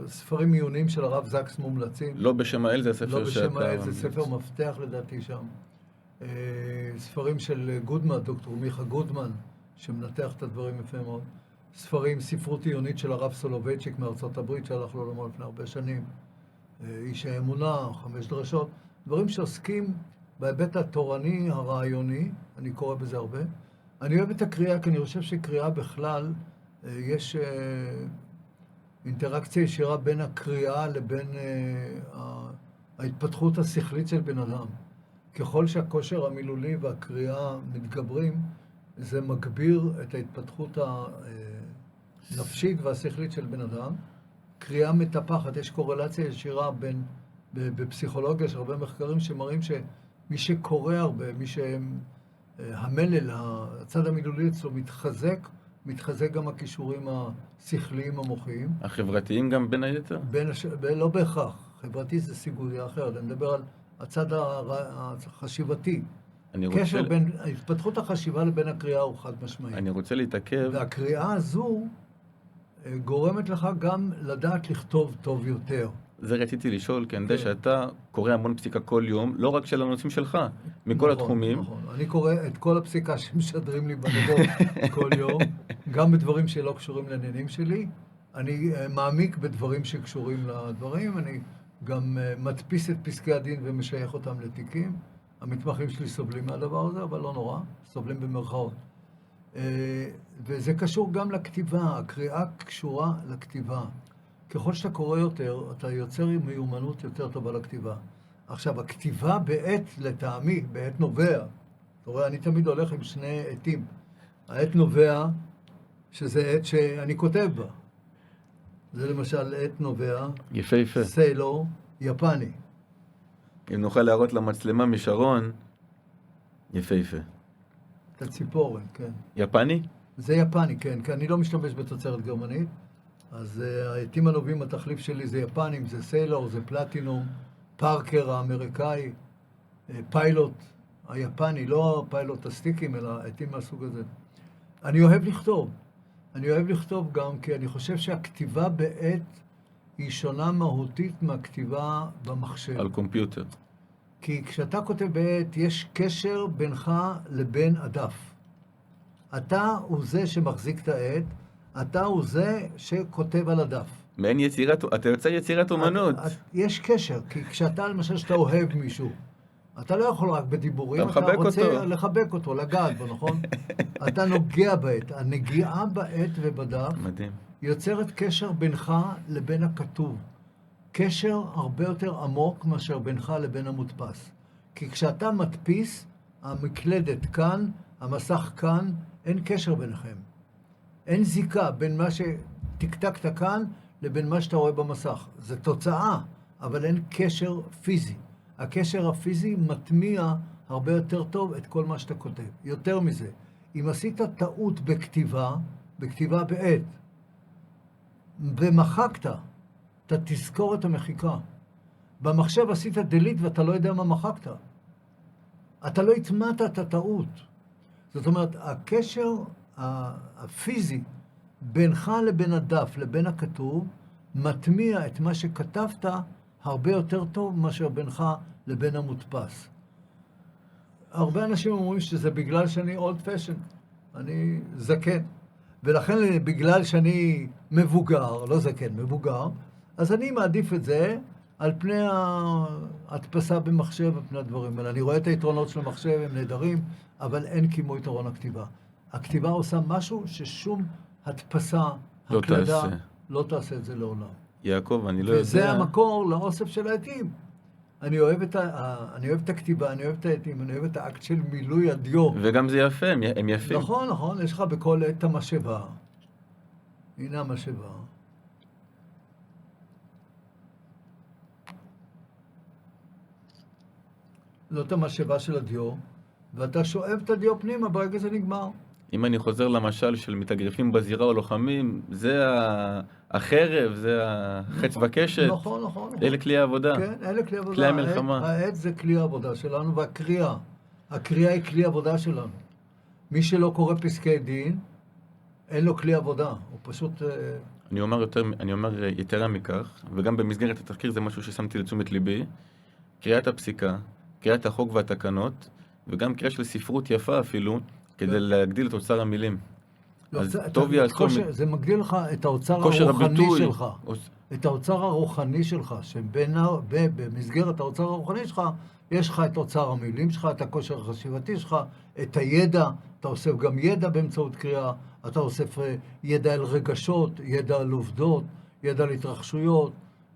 ספרים עיוניים של הרב זקס מומלצים. לא בשם האל זה הספר לא שאתה... בשם האל זה ספר מפתח לדעתי שם. ספרים של גודמן, דוקטור מיכה גודמן, שמנתח את הדברים יפה מאוד. ספרות עיונית של הרב סולובייצ'יק מארצות הברית, שהלך לעולמו לפני הרבה שנים. איש האמונה, 5 דרשות. דברים שעוסקים בהיבט התורני, הרעיוני, אני קורא בזה הרבה. אני אוהב את הקריאה, כי אני חושב שקריאה בכלל, אינטראקציה ישירה בין הקריאה לבין ההתפתחות השכלית של בן אדם. ככל שהכושר המילולי והקריאה מתגברים, זה מגביר את ההתפתחות הנפשית והשכלית של בן אדם. קריאה מטפחת, יש קורלציה ישירה בפסיכולוגיה, יש הרבה מחקרים שמראים שמי שקורא הרבה, מי שהמלל, הצד המילולי אצלו מתחזק גם הכישורים השכליים המוחיים. החברתיים גם בין היתר? לא בהכרח. חברתי זה סיגוליה אחרת. אני מדבר על הצד החשיבתי. קשר בין התפתחות החשיבה לבין הקריאה הוא חד משמעי. אני רוצה להתעכב. והקריאה הזו גורמת לך גם לדעת לכתוב טוב יותר. זה רציתי לשאול, כי אני יודע שאתה קורא המון פסיקה כל יום, לא רק של הנושאים שלך, מכל התחומים. נכון. אני קורא את כל הפסיקה שמשדרים לי בנדות כל יום, גם בדברים שלא קשורים לעניינים שלי. אני מעמיק בדברים שקשורים לדברים, אני גם מדפיס את פסקי הדין ומשייך אותם לתיקים. המתמחים שלי סובלים מהדבר הזה, אבל לא נורא, סובלים במרכאות. וזה קשור גם לכתיבה, הקריאה קשורה לכתיבה. ככל שאתה קורא יותר, אתה יוצר מיומנות יותר טובה לכתיבה. עכשיו, הכתיבה בעת, לטעמי, בעת נובע, אתה רואה, אני תמיד הולך עם שני עתים. העת נובע, שזה עת שאני כותב בה. זה למשל עת נובע. יפה. סיילו, יפני. אם נוכל להראות למצלמה משרון, יפה. את הציפורן, כן. יפני? זה יפני, כן, כי אני לא משתמש בתוצרת גרמנית. אז העתים הנובעים, התחליף שלי זה יפנים, זה סיילור, זה פלטינום, פארקר האמריקאי, פיילוט היפני, לא פיילוט הסטיקים, אלא העתים מהסוג הזה. אני אוהב לכתוב. אני אוהב לכתוב גם כי אני חושב שהכתיבה בעת היא שונה מהותית מהכתיבה במחשב. על קומפיוטר. כי כשאתה כותב בעת, יש קשר בינך לבין הדף. אתה הוא זה שמחזיק את העט, אתה הוא זה שכותב על הדף. מעין יצירת, אתה יוצא יצירת אומנות. יש קשר, כי כשאתה, למשל, שאתה אוהב מישהו, אתה לא יכול רק בדיבורים, אתה רוצה לחבק אותו, לגעת בו, נכון? אתה נוגע בעת. הנגיעה בעת ובדף מדהים. יוצרת קשר בינך לבין הכתוב. קשר הרבה יותר עמוק מאשר בינך לבין המודפס. כי כשאתה מדפיס, המקלדת כאן, המסך כאן, אין קשר ביניכם. אין זיקה בין מה שתקתקת כאן לבין מה שאתה רואה במסך. זה תוצאה, אבל אין קשר פיזי. הקשר הפיזי מטמיע הרבה יותר טוב את כל מה שאתה כותב. יותר מזה, אם עשית טעות בכתיבה בעת, ומחקת, אתה תזכור את המחיקה. במחשב עשית delete ואתה לא יודע מה מחקת. אתה לא התמעת את הטעות. זאת אומרת, הקשר הפיזי בינך לבין הדף, לבין הכתוב, מטמיע את מה שכתבת הרבה יותר טוב מאשר בינך לבין המודפס. הרבה אנשים אומרים שזה בגלל שאני old fashion, אני זקן. ולכן בגלל שאני מבוגר, לא זקן, מבוגר, אז אני מעדיף את זה על פני ההדפסה במחשב, על פני הדברים האלה. אני רואה את היתרונות של המחשב, הם נהדרים, אבל אין כמו יתרון הכתיבה. הכתיבה עושה משהו ששום הדפסה, הקלדה, לא תעשה את זה לעולם. יעקב, אני לא יודע... וזה המקור לאוסף של העתים. אני אוהב את הכתיבה, אני אוהב את העתים, אני אוהב את האקט של מילוי הדיו. וגם זה יפה, הם יפים. נכון, נכון, יש לך בכל עת המשאבה. הנה המשאבה. זאת המשאבה של הדיו, ואתה שואב את הדיו פנימה, ברגע זה נגמר. אם אני חוזר למשל של מתאגרפים בזירה או לוחמים, זה החרב, זה החץ וקשת. נכון, נכון. אלה כלי העבודה. כן, אלה כלי עבודה. כלי המלחמה. העט זה כלי העבודה שלנו, והקריאה. הקריאה היא כלי עבודה שלנו. מי שלא קורא פסקי דין, אין לו כלי עבודה. הוא פשוט... אני אומר יתרה מכך, וגם במסגרת התחקיר זה משהו ששמתי לתשומת ליבי, קריאת הפסיקה, קריאת החוק והתקנות, וגם קריאה של ספרות יפה אפילו, כדי להגדיל את אוצר המילים. אז טוב יעשו... זה מגדיל לך את האוצר הרוחני שלך. את האוצר הרוחני שלך, שבמסגרת האוצר הרוחני שלך, יש לך את אוצר המילים שלך, את הכושר החשיבתי שלך, את הידע, אתה אוסף גם ידע באמצעות קריאה, אתה אוסף ידע על רגשות, ידע על עובדות, ידע על התרחשויות,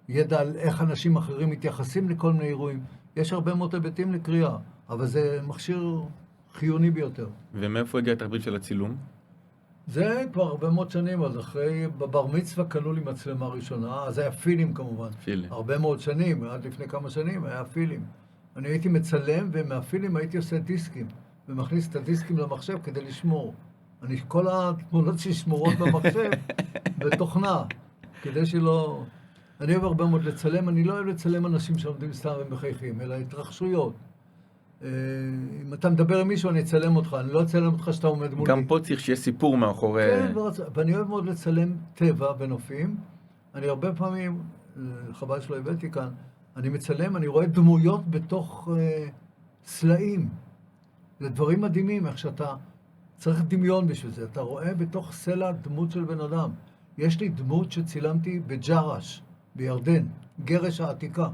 ידע על איך אנשים אחרים מתייחסים לכל מיני אירועים. יש הרבה מאוד היבטים לקריאה, אבל זה מכשיר חיוני ביותר. ומאיפה הגיע התרבות של הצילום? זה כבר הרבה מאוד שנים, אז בבר מצווה קנו לי מצלמה ראשונה, אז היה פילים כמובן. פילים. הרבה מאוד שנים, עד לפני כמה שנים היה פילים. אני הייתי מצלם, ומהפילים הייתי עושה דיסקים, ומכניס את הדיסקים למחשב כדי לשמור. כל התמונות ששמורות במחשב, בתוכנה, כדי שלא... אני אוהב הרבה מאוד לצלם, אני לא אוהב לצלם אנשים שעומדים סתם ומחייכים, אלא התרחשויות. אם אתה מדבר עם מישהו, אני אצלם אותך, אני לא אצלם אותך שאתה עומד מולי. גם פה צריך שיהיה סיפור מאחורי... כן, ואני אוהב מאוד לצלם טבע ונופים. אני הרבה פעמים, חבל שלא הבאתי כאן, אני מצלם, אני רואה דמויות בתוך סלעים. זה דברים מדהימים, איך שאתה צריך דמיון בשביל זה. אתה רואה בתוך סלע דמות של בן אדם. יש לי דמות שצילמתי בג'רש, בירדן, גרש העתיקה,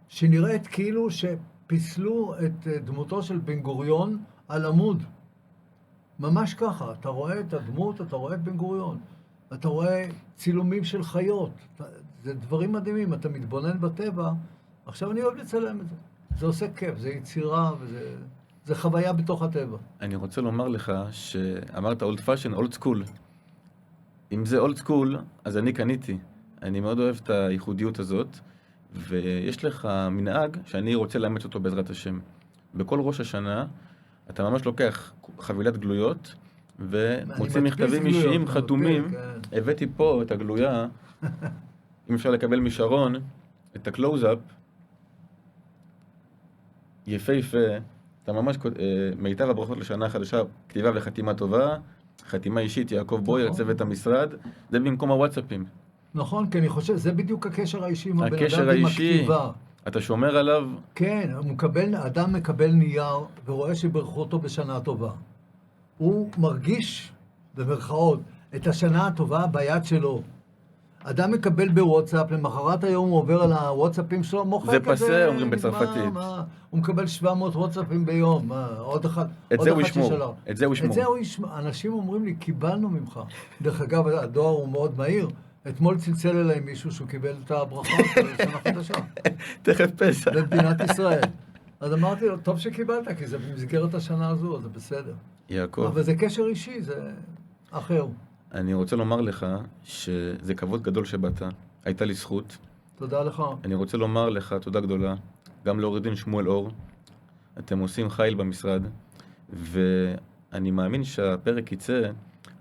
שנראית כאילו שפיסלו את דמותו של בן גוריון על עמוד. ממש ככה, אתה רואה את הדמות, אתה רואה את בן גוריון, אתה רואה צילומים של חיות, זה דברים מדהימים, אתה מתבונן בטבע. עכשיו אני אוהב לצלם את זה. זה עושה כיף, זה יצירה, זה חוויה בתוך הטבע. אני רוצה לומר לך שאמרת old fashion, old school. אם זה old school, אז אני קניתי. אני מאוד אוהב את הייחודיות הזאת, ויש לך מנהג שאני רוצה לאמץ אותו בעזרת השם. בכל ראש השנה, אתה ממש לוקח חבילת גלויות, ומוצא מכתבים אישיים חתומים. כן. הבאתי פה את הגלויה, אם אפשר לקבל משרון, את הקלוז-אפ, יפהפה, אתה ממש, מיטב הברכות לשנה חדשה, כתיבה וחתימה טובה, חתימה אישית, יעקב בויר, צוות המשרד, זה במקום הוואטסאפים. נכון, כי אני חושב, זה בדיוק הקשר האישי עם הבן אדם הקשר עם האישי, הכתיבה. אתה שומר עליו? כן, אדם מקבל נייר ורואה שברכו אותו בשנה טובה. הוא מרגיש, במרכאות, את השנה הטובה ביד שלו. אדם מקבל בוואטסאפ, למחרת היום הוא עובר על הוואטסאפים שלו, מוחק את זה. זה פסה, אומרים בצרפתית. הוא מקבל 700 וואטסאפים ביום, עוד אחד את זה הוא ישמור. את זה הוא ישמור. אנשים אומרים לי, קיבלנו ממך. דרך אגב, הדואר הוא מאוד מהיר. אתמול צלצל אליי מישהו שהוא קיבל את הברכות של שנה חדשה. תכף פסח. במדינת ישראל. אז אמרתי לו, טוב שקיבלת, כי זה במסגרת השנה הזו, אז זה בסדר. יעקב. אבל זה קשר אישי, זה אחר. אני רוצה לומר לך שזה כבוד גדול שבאת. הייתה לי זכות. תודה לך. אני רוצה לומר לך תודה גדולה, גם לעורך דין שמואל אור. אתם עושים חיל במשרד, ואני מאמין שהפרק יצא,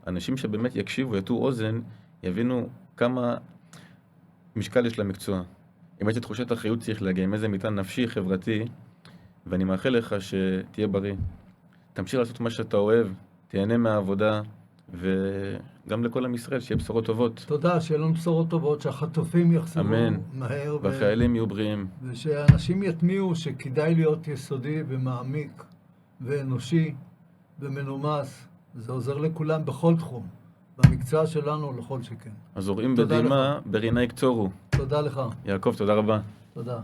אנשים שבאמת יקשיבו, יטו אוזן, יבינו כמה משקל יש למקצוע. עם איזה תחושת אחריות צריך להגיע, עם איזה מטען נפשי, חברתי, ואני מאחל לך שתהיה בריא. תמשיך לעשות מה שאתה אוהב, תהנה מהעבודה, וגם לכל עם ישראל, שיהיה בשורות טובות. תודה, שיהיה לנו בשורות טובות, שהחטופים יחזרו מהר. והחיילים יהיו בריאים. ושאנשים יטמיעו שכדאי להיות יסודי ומעמיק ואנושי ומנומס. זה עוזר לכולם בכל תחום. במקצוע שלנו לכל שכן. אז זורעים בדמעה, ברינה יקצורו. תודה לך. יעקב, תודה רבה. תודה.